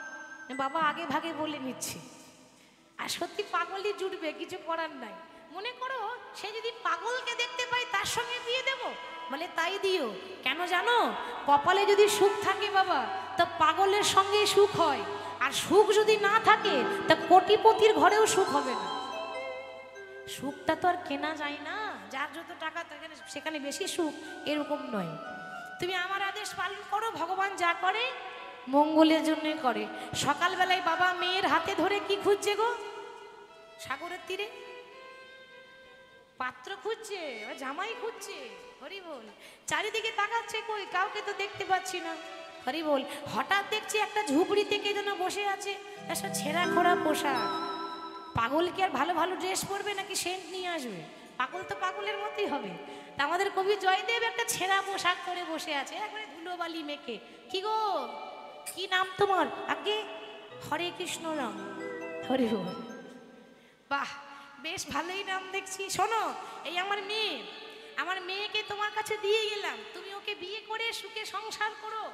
বাবা আগে ভাগে বলে নিচ্ছে, আর সত্যি পাগলই জুটবে, কিছু করার নাই। মনে করো সে যদি পাগলকে দেখতে পাই তার সঙ্গে বিয়ে দেব, বলে তাই দিও। কেন জানো, কপালে যদি সুখ থাকে বাবা, তা পাগলের সঙ্গে সুখ হয়, আর সুখ যদি না থাকে তা কোটিপতির ঘরেও সুখ হবে না। সুখটা তো আর কেনা যায় না, যার যত টাকা সেখানে বেশি সুখ, এরকম নয়। তুমি আমার আদেশ পালন করো, ভগবান যা করে মঙ্গলের জন্যই করে। সকালবেলায় বাবা মেয়ের হাতে ধরে কি খুঁজছে গো? সাগরের তীরে পাত্র খুঁজছে, জামাই খুঁজছে। হরি বল। চারিদিকে তাকাচ্ছে, কই কাউকে তো দেখতে পাচ্ছি না। হরি বল। হঠাৎ দেখছি একটা ঝুপড়ি থেকে যেন বসে আছে, একটা ছেঁড়া খোড়া পোশাক। পাগল কি আর ভালো ভালো ড্রেস পরবে নাকি সেন্ট নিয়ে আসবে? পাগল তো পাগলের মতোই হবে। তা আমাদের কবি জয়দেব একটা ছেঁড়া পোশাক পরে বসে আছে, একবারে ধুলোবালি মেখে। কি গো, কি নাম তোমার? আগে হরে কৃষ্ণ রাম। হরি বল। বাহ, বেশ ভালোই নাম দেখছি। শোনো, এই আমার মেয়ে, আমার মেয়েকে তোমার কাছে দিয়ে গেলাম, তুমি ওকে বিয়ে করে সুখে সংসার করো।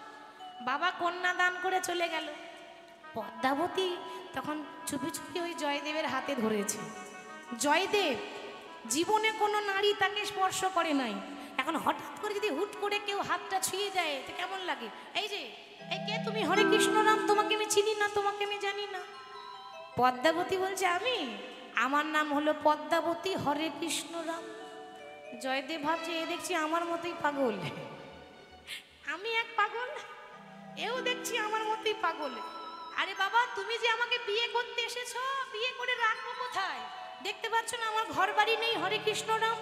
বাবা কন্যা দান করে চলে গেল। পদ্মাবতী তখন চুপি চুপি ওই জয়দেবের হাতে ধরেছে। জয়দেব জীবনে কোনো নারী তাকে স্পর্শ করে নাই, এখন হঠাৎ করে যদি হুট করে কেউ হাতটা ছুঁয়ে দেয় তো কেমন লাগে? এই যে, এই কে তুমি? হরে কৃষ্ণ রাম, তোমাকে আমি চিনি না, তোমাকে আমি জানি না। পদ্মাবতী বলছে, আমি, আমার নাম হলো পদ্মাবতী, হরে কৃষ্ণ রাম। জয়দেব ভাবছে, এ দেখছি আমার মতোই পাগল, আমি এক পাগল, এও দেখছি আমার মতোই পাগল। আরে বাবা, তুমি যে আমাকে বিয়ে করতে এসেছো, বিয়ে করে রাখবো কোথায়? দেখতে পাচ্ছ না আমার ঘর বাড়ি নেই, হরে কৃষ্ণ রাম।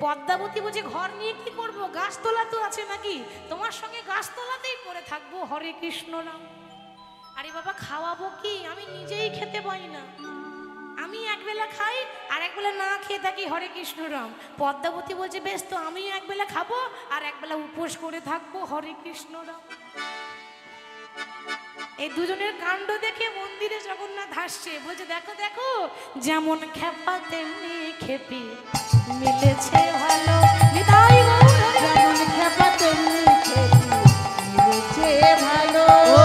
পদ্মাবতী বলছে, ঘর নিয়ে কি করবো? গাছতলা তো আছে নাকি? তোমার সঙ্গে গাছতলাতেই পড়ে থাকবো, হরে কৃষ্ণ রাম। আরে বাবা, খাওয়াবো কি? আমি নিজেই খেতে পাই না, আমি একবেলা খাই আর একবেলা না খেয়ে থাকি হরে কৃষ্ণ রাম। পদ্মাবতী বলছে বেশ তো আমি একবেলা খাবো আর একবেলা উপোস করে থাকবো হরে কৃষ্ণ রাম। এই দুজনের কাণ্ড দেখে মন্দিরে জগন্নাথ হাসছে, বলছে দেখো দেখো যেমন খেপা তেমনি খেপি মিলেছে ভালো। নিতাই গৌর হরি। যেমন খেপা তেমনি খেপি মিলেছে ভালো। ও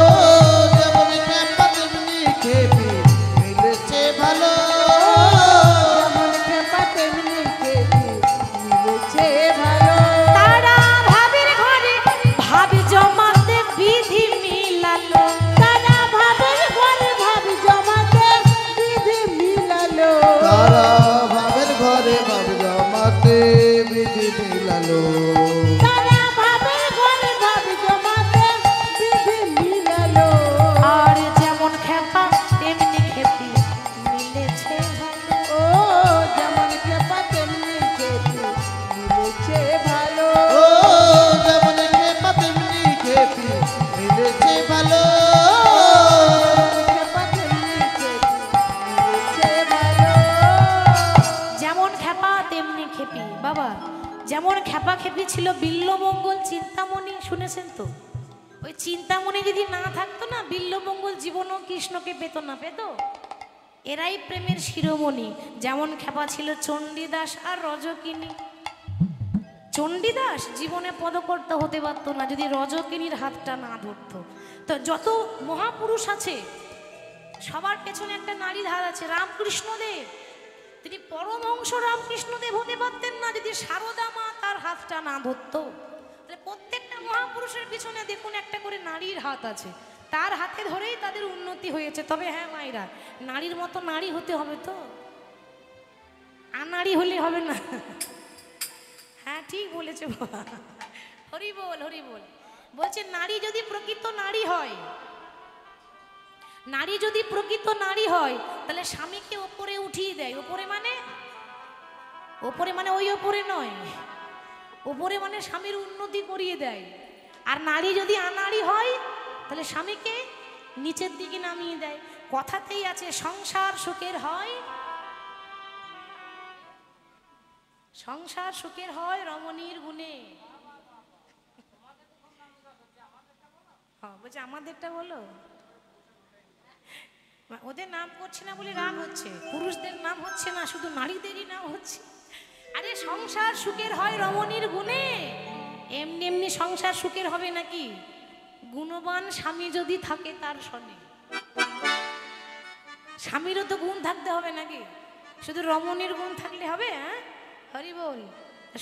যেমন খেপা তেমনি খেপি মিলেছে ভালো। যেমন খেপা তেমনি খেপি মিলেছে ভালো। তারা ভাবের ঘরে ভাব জমাতে বিধি মিলালো। তারা ভাবের ঘরে ভাব জমাতে বিধি মিলালো। তারা ভাবের ঘরে ভাব জমাতে বিধি মিলালো। তারা ভাবের ঘরে ভাব জমাতে বিধি মিলালো। আর যেমন খেপা তেমনি খেপি মিলেছে ভালো। ও যেমন খেপা তেমনি খেপি মিলেছে ভালো। ও যেমন খেপা তেমনি খেপি মিলেছে ভালো। খেপা তেমনি খেপি মিলেছে ভালো। যেমন খেপা তেমনি খেপি। বাবা যেমন খেপা খেপি ছিল বিল্লমঙ্গল চিন্তামণি, শুনেছেন তো? ওই চিন্তামণি যদি না থাকতো না, বিল্লমঙ্গল জীবনও কৃষ্ণকে পেত না, পেত? এরাই প্রেমের শিরোমণি। যেমন খেপা ছিল চণ্ডীদাস আর রজকিনী। চণ্ডীদাস জীবনে পদকর্তা হতে পারতো না যদি রজকিনীর হাতটা না ধরতো। তো যত মহাপুরুষ আছে সবার পেছনে একটা নারীর হাত আছে। রামকৃষ্ণদেব তিনি পরমহংস রামকৃষ্ণদেব হতে পারতেন না যদি সারদা মা তার হাতটা না ধরতো। তাহলে প্রত্যেকটা মহাপুরুষের পিছনে দেখুন একটা করে নারীর হাত আছে, তার হাতে ধরেই তাদের উন্নতি হয়েছে। তবে হ্যাঁ মায়েরা, নারীর মতো নারী হতে হবে তো, আনাড়ি হলে হবে না। হ্যাঁ ঠিক বলেছে বাবা, হরি বল হরি বল। বলছে নারী যদি প্রকৃত নারী হয়, নারী যদি প্রকৃত নারী হয় তাহলে স্বামীকে ওপরে উঠিয়ে দেয়। ওপরে মানে ওপরে মানে ওই ওপরে নয়, ওপরে মানে স্বামীর উন্নতি করিয়ে দেয়। আর নারী যদি আনাড়ি হয় তাহলে স্বামীকে নিচের দিকে নামিয়ে দেয়। কথাতেই আছে সংসার সুখের হয়, সংসার সুখের হয় রমণীর গুণে। বলছে আমাদেরটা বলো, ওদের নাম করছে না বলে রাগ হচ্ছে, পুরুষদের নাম হচ্ছে না, শুধু নারীদেরই নাম হচ্ছে। আরে সংসার সুখের হয় রমণীর গুণে। এমনি এমনি সংসার সুখের হবে নাকি? গুণবান স্বামী যদি থাকে তার সনে। স্বামীরও তো গুণ থাকতে হবে নাকি? শুধু রমণীর গুণ থাকলে হবে? হ্যাঁ হরি বল।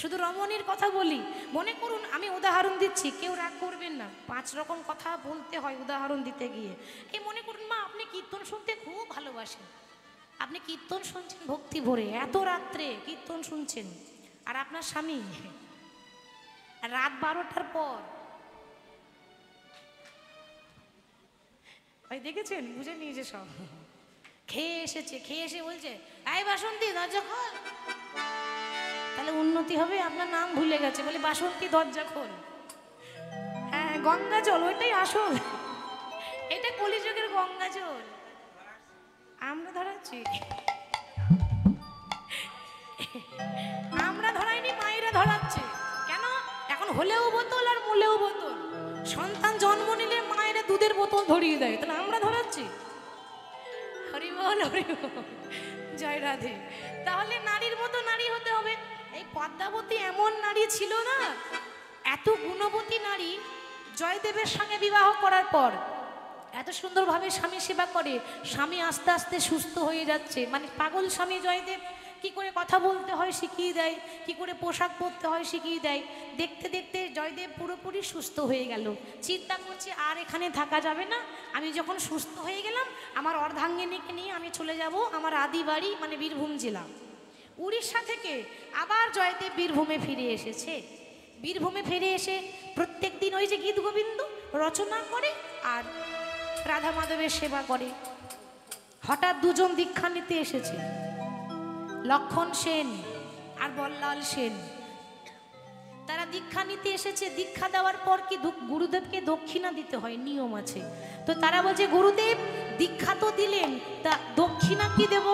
শুধু রমণীর কথা বলি, মনে করুন আমি উদাহরণ দিচ্ছি, কেউ রাগ করবেন না, 5 রকম কথা বলতে হয় উদাহরণ দিতে গিয়ে। এই মনে করুন মা আপনি কীর্তন শুনতে খুব ভালোবাসেন, আপনি কীর্তন শুনছেন ভক্তি ভরে, এত রাত্রে কীর্তন শুনছেন, আর আপনার স্বামী রাত 12টার পর, ভাই দেখেছেন, বুঝে নিয়েছে সব, খেয়ে এসেছে, খেয়ে এসে বলছে এই বাসন্তী দরজা খোল। তাহলে উন্নতি হবে? আপনার নাম ভুলে গেছে, বলে বাসন্তী দরজা খোল। হ্যাঁ গঙ্গা জল, ওইটাই আসল, এটা কলিযুগের গঙ্গা জল। আমরা ধরাচ্ছি, আমরা ধরাইনি, মায়েরা ধরাচ্ছে। কেন? এখন হলেও বোতল আর মুলেও বোতল। সন্তান জন্ম নিলে মায়েরা দুধের বোতল ধরিয়ে দেয়, তাহলে আমরা ধরাচ্ছি। হরি বল হরি বল, জয় রাধে। তাহলে নারীর মতো নারী হতে হবে। এই পদ্মাবতী এমন নারী ছিল না, এত গুণবতী নারী। জয়দেবের সঙ্গে বিবাহ করার পর এত সুন্দরভাবে স্বামী সেবা করে, স্বামী আস্তে আস্তে সুস্থ হয়ে যাচ্ছে। মানে পাগল স্বামী জয়দেব কি করে কথা বলতে হয় শিখিয়ে দেয়, কি করে পোশাক পরতে হয় শিখিয়ে দেয়। দেখতে দেখতে জয়দেব পুরোপুরি সুস্থ হয়ে গেল। চিন্তা করছে আর এখানে থাকা যাবে না, আমি যখন সুস্থ হয়ে গেলাম আমার অর্ধাঙ্গিনীকে নিয়ে আমি চলে যাব আমার আদি বাড়ি, মানে বীরভূম জেলা। উড়িষ্যা থেকে আবার জয়দেব বীরভূমে ফিরে এসেছে। বীরভূমে ফিরে এসে প্রত্যেক দিন ওই যে গীত গোবিন্দ রচনা করে আর রাধা মাধবের সেবা করে। হঠাৎ দুজন দীক্ষা নিতে এসেছে, লক্ষণ সেন আর বল্লাল সেন। তারা দীক্ষা নিতে এসেছে। দীক্ষা দেওয়ার পর কি গুরুদেবকে দক্ষিণা দিতে হয়, নিয়ম আছে। তো তারা বলছে গুরুদেব দীক্ষা তো দিলেন, তা দক্ষিণা কি দেব?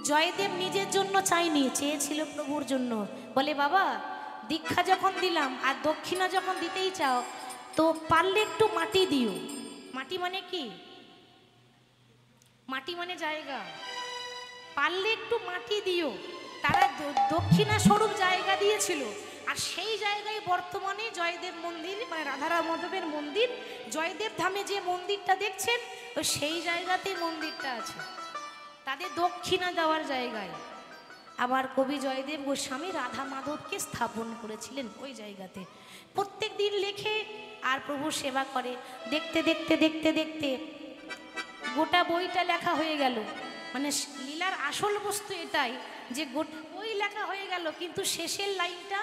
জয়দেব নিজের জন্য চাইনি, চেয়েছিল প্রভুর জন্য। বলে বাবা দীক্ষা যখন দিলাম আর দক্ষিণা যখন দিতেই চাও তো পারলে একটু মাটি দিও। মাটি মানে কি? মাটি মানে জায়গা। পারলে একটু মাটি দিও। তারা দক্ষিণা স্বরূপ জায়গা দিয়েছিল। আর সেই জায়গায় বর্তমানে জয়দেব মন্দির মানে রাধারাম মাধবের মন্দির, জয়দেব ধামে যে মন্দিরটা দেখছেন ওই সেই জায়গাতেই মন্দিরটা আছে, তাদের দক্ষিণা দেওয়ার জায়গায়। আবার কবি জয়দেব গোস্বামী রাধা মাধবকে স্থাপন করেছিলেন ওই জায়গাতে। প্রত্যেক দিন লেখে আর প্রভু সেবা করে। দেখতে দেখতে দেখতে দেখতে গোটা বইটা লেখা হয়ে গেল। মানে লীলার আসল বস্তু এটাই যে গোটা বই লেখা হয়ে গেল, কিন্তু শেষের লাইনটা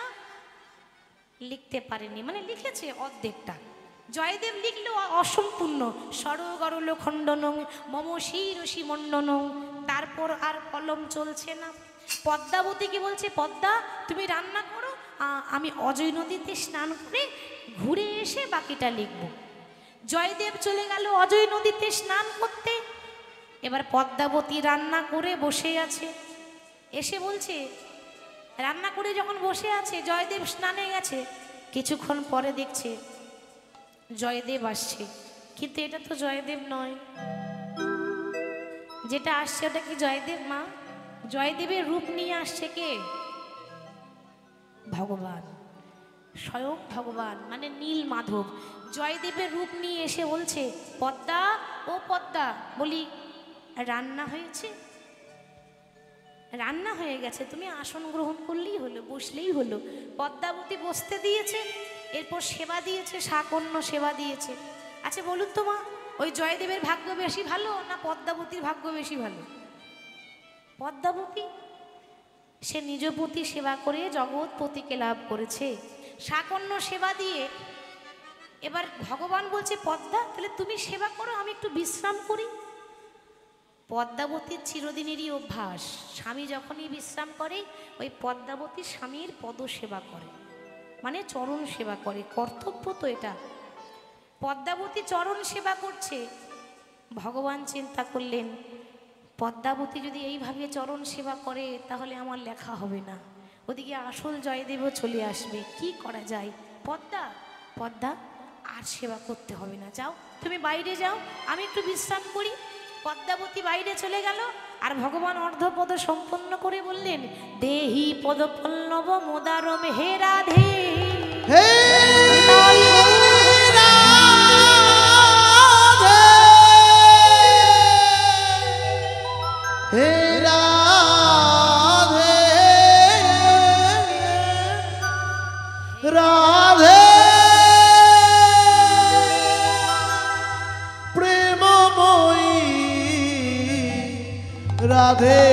লিখতে পারেনি, মানে লিখেছে অর্ধেকটা। জয়দেব লিখলেও অসম্পূর্ণ। সরগরল খণ্ডনং মম শিরসি মণ্ডনং, তারপর আর কলম চলছে না। পদ্মাবতীকে বলছে পদ্মা তুমি রান্না করো, আমি অজয় নদীতে স্নান করে ঘুরে এসে বাকিটা লিখব। জয়দেব চলে গেল অজয় নদীতে স্নান করতে। এবার পদ্মাবতী রান্না করে বসে আছে। এসে বলছে, রান্না করে যখন বসে আছে জয়দেব স্নানে গেছে, কিছুক্ষণ পরে দেখছে জয়দেব আসছে, কিন্তু এটা তো জয়দেব নয়। যেটা আসছে ওটা কি জয়দেব মা? জয়দেবের রূপ নিয়ে আসছে কে? ভগবান, স্বয়ং ভগবান, মানে নীল মাধব জয়দেবের রূপ নিয়ে এসে বলছে পদ্মা ও পদ্মা, বলি রান্না হয়েছে? রান্না হয়ে গেছে, তুমি আসন গ্রহণ করলেই হলো, বসলেই হলো। পদ্মাবতী বসতে দিয়েছে, এরপর সেবা দিয়েছে, শাকন্য সেবা দিয়েছে। আচ্ছা বলুন তো মা, ওই জয়দেবের ভাগ্য বেশি ভালো না পদ্মাবতীর ভাগ্য বেশি ভালো? পদ্মাবতী, সে নিজপতি সেবা করে জগৎপতিকে লাভ করেছে, শাকন্য সেবা দিয়ে। এবার ভগবান বলছে পদ্মা তাহলে তুমি সেবা করো, আমি একটু বিশ্রাম করি। পদ্মাবতীর চিরদিনেরই অভ্যাস, স্বামী যখনই বিশ্রাম করে ওই পদ্মাবতী স্বামীর পদ সেবা করে, মানে চরণ সেবা করে, কর্তব্য তো এটা। পদ্মাবতী চরণ সেবা করছে। ভগবান চিন্তা করলেন পদ্মাবতী যদি এইভাবে চরণ সেবা করে তাহলে আমার লেখা হবে না, ওদিকে আসল জয়দেবও চলে আসবে, কি করা যায়? পদ্মা পদ্মা আর সেবা করতে হবে না, যাও তুমি বাইরে যাও, আমি একটু বিশ্রাম করি। পদ্মাবতী বাইরে চলে গেল। আর ভগবান অর্ধপদ সম্পন্ন করে বললেন দেহি পদপল্লব মোদারম হে রাধে। হে হে রাধে রাধে প্রেমময়ী রাধে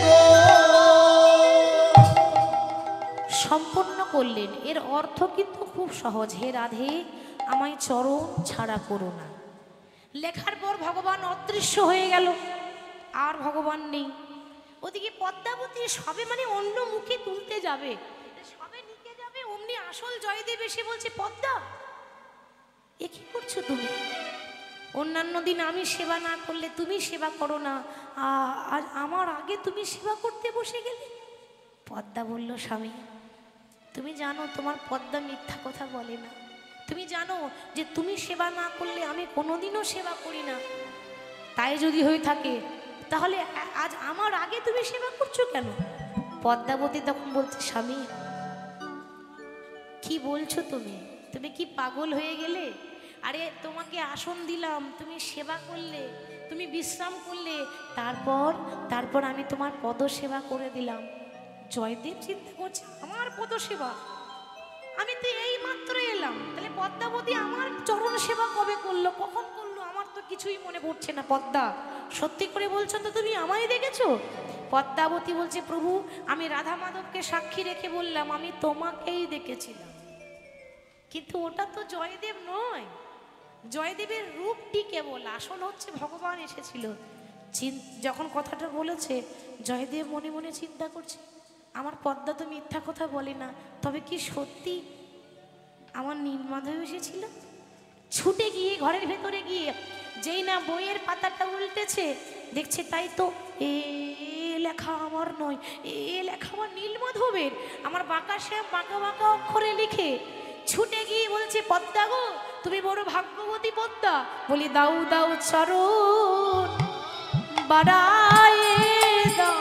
গো। সম্পন্ন করলেন। এর অর্থ কিন্তু খুব সহজ, হে রাধে আমায় চরণ ছাড়া করো না। লেখার পর ভগবান অদৃশ্য হয়ে গেল, আর ভগবান নেই। ওদিকে পদ্মাবতী সবে মানে অন্য মুখে তুলতে যাবে, সবে নিতে যাবে, অমনি আসল জয়দেব এসে বলছে পদ্মা এ কি করছো তুমি? অন্যান্য দিন আমি সেবা না করলে তুমি সেবা করো না, আর আমার আগে তুমি সেবা করতে বসে গেলে। পদ্মা বলল স্বামী তুমি জানো তোমার পদ্মা মিথ্যা কথা বলে না, তুমি জানো যে তুমি সেবা না করলে আমি কোনোদিনও সেবা করি না। তাই যদি হয়ে থাকে তাহলে আজ আমার আগে তুমি সেবা করছো কেন? পদ্মাবতী তখন বলছে স্বামী কি বলছো তুমি? তুমি কি পাগল হয়ে গেলে? আরে তোমাকে আসন দিলাম, তুমি সেবা করলে, তুমি বিশ্রাম করলে, তারপর আমি তোমার পদ সেবা করে দিলাম। জয়দেব চিন্তা করছে আমার পদ সেবা, আমি তো এই মাত্র এলাম, তাহলে পদ্মাবতী আমার চরণ সেবা কবে করলো, কখন করলো? আমার তো কিছুই মনে পড়ছে না। পদ্মা সত্যি করে বলছো তো তুমি আমায় দেখেছো? পদ্মাবতী বলছে প্রভু আমি রাধা মাধবকে সাক্ষী রেখে বললাম আমি তোমাকেই দেখেছিলাম, কিন্তু ওটা তো জয়দেব নয়, জয়দেবের রূপটি কেবল, আসল হচ্ছে ভগবান এসেছিল। যখন কথাটা বলেছে জয়দেব মনে মনে চিন্তা করছে আমার পদ্মা তো মিথ্যা কথা বলে না, তবে কি সত্যি আমার নীলমাধব এসেছিল? ছুটে গিয়ে ঘরের ভেতরে গিয়ে যেই না বইয়ের পাতাটা উল্টেছে দেখছে তাই তো এ লেখা আমার নয়, এ লেখা আমার নীলমাধবের। আমার বাঁকা শ্যাম বাঁকা বাঁকা অক্ষরে লিখে ছুটে গিয়ে বলছে, পদ্মা গো তুমি বড় ভাগ্যবতী পদ্মা। বলি দাও দাও চরণ বাড়ায় দাও,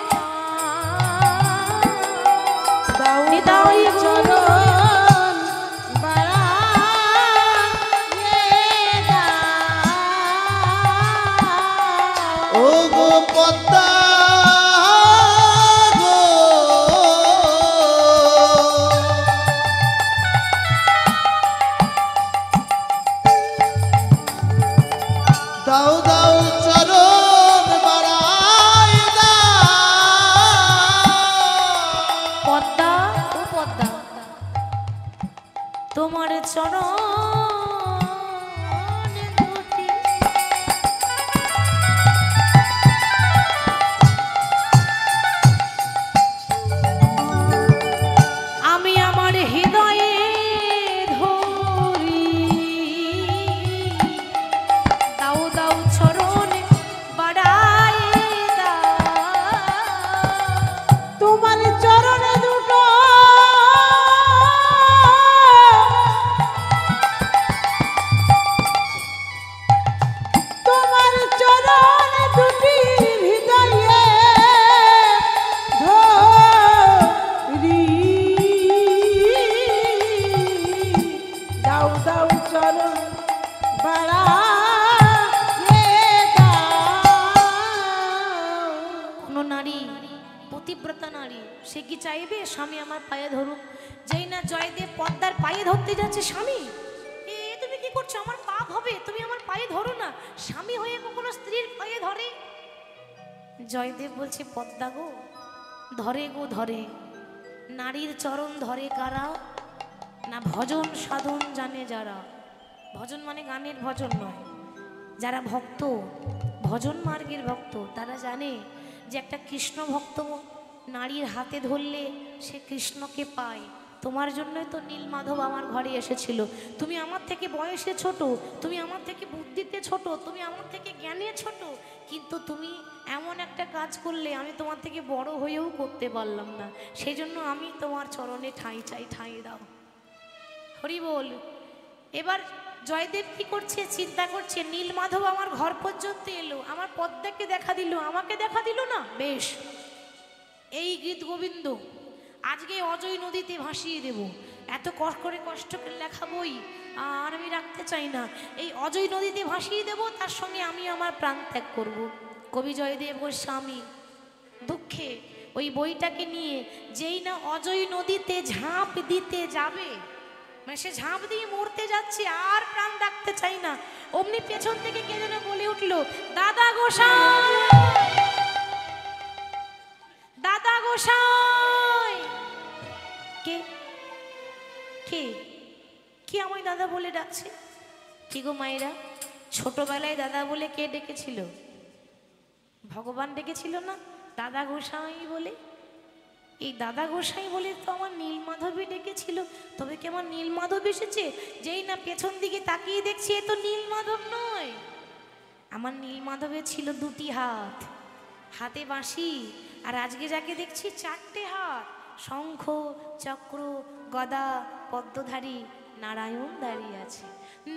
দাও দাও চরণ ও গো পদ্মা গো, দাও দাও চরণ বাড়ায় দাও। পদ্মা ও পদ্মা তোমার চরণ দুটি আমি আমার হৃদয়ে ধরি, দাও দাও চরণ বাড়ায় দাও। তোমার চরণে দুটো তোমার চরণে দুটি হৃদয়ে ধরি, দাও দাও চরণ বাড়ায়ে দাও। কোনো নারী পতিব্রতা নারী সে কি চাইবে স্বামী আমার পায়ে ধরুক? যেই না জয়দেব পদ্মার পায়ে ধরতে যাচ্ছে, স্বামী এ তুমি কি করছো, আমার পাপ হবে, তুমি আমার পায়ে ধরো না। স্বামী হয়ে কখনো স্ত্রীর পায়ে ধরে? জয়দেব বলছে, পদ্মা গো ধরে গো ধরে, নারীর চরণ ধরে কারা? না ভজন সাধন জানে যারা। ভজন মানে গানের ভজন নয়, যারা ভক্ত ভজন মার্গের ভক্ত তারা জানে যে একটা কৃষ্ণ ভক্ত নারীর হাতে ধরলে সে কৃষ্ণকে পায়। তোমার জন্যই তো নীলমাধব আমার ঘরে এসেছিল। তুমি আমার থেকে বয়সে ছোট, তুমি আমার থেকে বুদ্ধিতে ছোট, তুমি আমার থেকে জ্ঞানে ছোট, কিন্তু তুমি এমন একটা কাজ করলে আমি তোমার থেকে বড় হয়েও করতে পারলাম না। সেই জন্য আমি তোমার চরণে ঠাঁই চাই, ঠাঁই দাও। হরি বল। এবার জয়দেব কি করছে, চিন্তা করছে, নীলমাধব আমার ঘর পর্যন্ত এলো, আমার পদ্মাকে দেখা দিল, আমাকে দেখা দিল না। বেশ, এই গীত গোবিন্দ আজকে অজয় নদীতে ভাসিয়ে দেব। এত কষ্ট করে লেখা বই আর আমি রাখতে চাই না, এই অজয় নদীতে ভাসিয়ে দেব, তার সঙ্গে আমি আমার প্রাণ ত্যাগ করব। কবি জয়দেব গোস্বামী দুঃখে ওই বইটাকে নিয়ে যেই না অজয় নদীতে ঝাঁপ দিতে যাবে, মানে সে ঝাঁপ দিয়ে মরতে যাচ্ছে, আর প্রাণ রাখতে চাই না, অমনি পেছন থেকে কে যেন বলে উঠলো, দাদা গোসাই, দাদা গোসাই। কে কে কে আমায় দাদা বলে ডাকছে? কি গো মায়েরা, ছোটবেলায় দাদা বলে কে ডেকেছিল? ভগবান ডেকেছিল না দাদা গোসাই বলে? এই দাদা গোসাই বলে তো আমার নীলমাধবী ডেকেছিল। তবে কি আমার নীলমাধব এসেছে? যেই না পেছন দিকে তাকিয়ে দেখছি, এ তো নীলমাধব নয়। আমার নীলমাধবের ছিল দুটি হাত, হাতে বাঁশি, আর আজকে যাকে দেখছি চারটে হাত, শঙ্খ চক্র গদা পদ্মধারী নারায়ণ দাঁড়িয়ে আছে।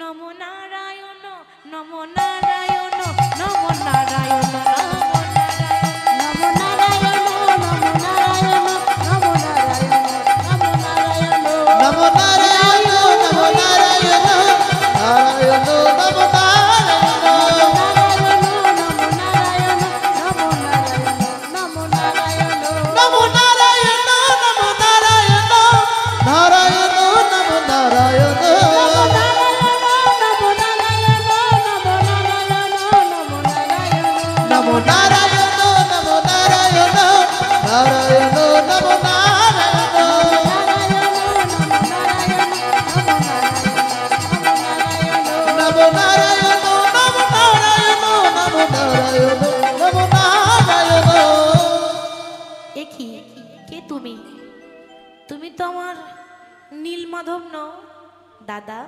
নম নারায়ণ নম নারায়ণ নম নারায়ণ নম নারায়ণ নমো নারায়ণ নমো নারায়ণ নমো নারায়ণ নমো নারায়ণ নমো নারায়ণ নারায়ণ নমো নারায়ণ নমো নারায়ণ নমো নারায়ণ নমো নারায়ণ নারায়ণ নমো নারায়ণ নমো নারায়ণ নমো নারায়ণ নারায়ণ নমো নারায়ণ নমো নারায়ণ নমো নারায়ণ নমো নারায়ণ নমো নারায়ণ। এ কি, কে তুমি? তুমি তো আমার নীলমাধব নও দাদা।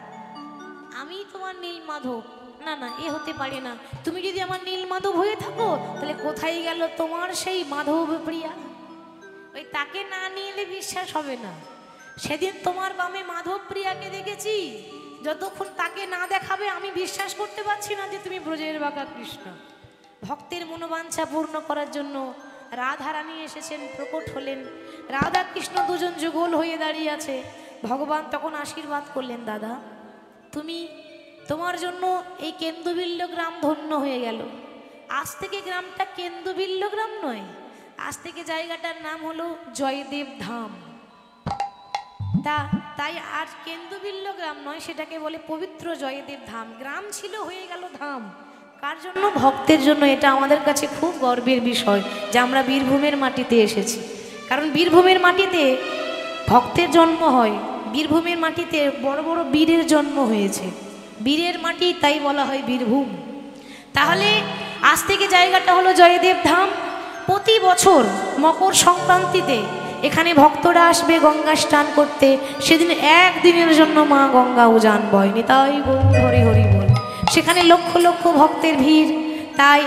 আমি তোমার নীলমাধব, না না, এ হতে পারে না। তুমি যদি আমার নীল মাধব হয়ে থাকো, তাহলে কোথায় গেল তোমার সেই মাধব প্রিয়া? ওই তাকে না নিলে বিশ্বাস হবে না। সেদিন তোমার বামে মাধব প্রিয়াকে দেখেছি, যতক্ষণ তাকে না দেখাবে আমি বিশ্বাস করতে পারছি না যে তুমি ব্রজের বাঁকা কৃষ্ণ। ভক্তের মনোবাঞ্ছা পূর্ণ করার জন্য রাধা রানী এসেছেন, প্রকট হলেন। রাধা কৃষ্ণ দুজন যুগল হয়ে দাঁড়িয়ে আছে। ভগবান তখন আশীর্বাদ করলেন, দাদা তুমি, তোমার জন্য এই কেন্দুবিল্ল গ্রাম ধন্য হয়ে গেল। আজ থেকে গ্রামটা কেন্দুবিল্ল গ্রাম নয়, আজ থেকে জায়গাটার নাম হলো জয়দেব ধাম। তাই আর কেন্দুবিল্ল গ্রাম নয়, সেটাকে বলে পবিত্র জয়দেব ধাম। গ্রাম ছিল, হয়ে গেল ধাম। কার জন্য? ভক্তের জন্য। এটা আমাদের কাছে খুব গর্বের বিষয় যে আমরা বীরভূমের মাটিতে এসেছি। কারণ বীরভূমের মাটিতে ভক্তের জন্ম হয়, বীরভূমের মাটিতে বড় বড় বীরের জন্ম হয়েছে। বীরের মাটি, তাই বলা হয় বীরভূম। তাহলে আজ থেকে জায়গাটা হলো জয়দেব ধাম। প্রতি বছর মকর সংক্রান্তিতে এখানে ভক্তরা আসবে গঙ্গা স্নান করতে। সেদিন একদিনের জন্য মা গঙ্গা উজান বয়নি, তাই হরি হরি বল। সেখানে লক্ষ লক্ষ ভক্তের ভিড়। তাই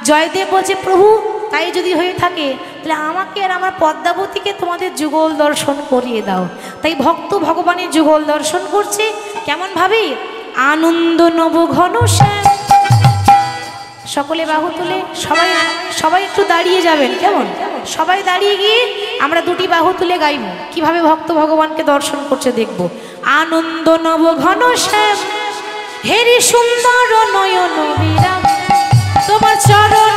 জয়দেব বলছে, প্রভু তাই যদি হয়ে থাকে তাহলে আমাকে আর আমার পদ্মাবতীকে তোমাদের যুগল দর্শন করিয়ে দাও। তাই ভক্ত ভগবানের যুগল দর্শন করছে। কেমন ভাবে? আনন্দ নব ঘন শ্যাম। সকলে বাহু তুলে, সবাই সবাই একটু দাঁড়িয়ে যাবেন। কেমন? সবাই দাঁড়িয়ে গিয়ে আমরা দুটি বাহু তুলে গাইব। কিভাবে ভক্ত ভগবানকে দর্শন করছে দেখব। আনন্দ নব ঘন শ্যাম, হেরি সুন্দর নয়ন বিরাম, তোমার চরণ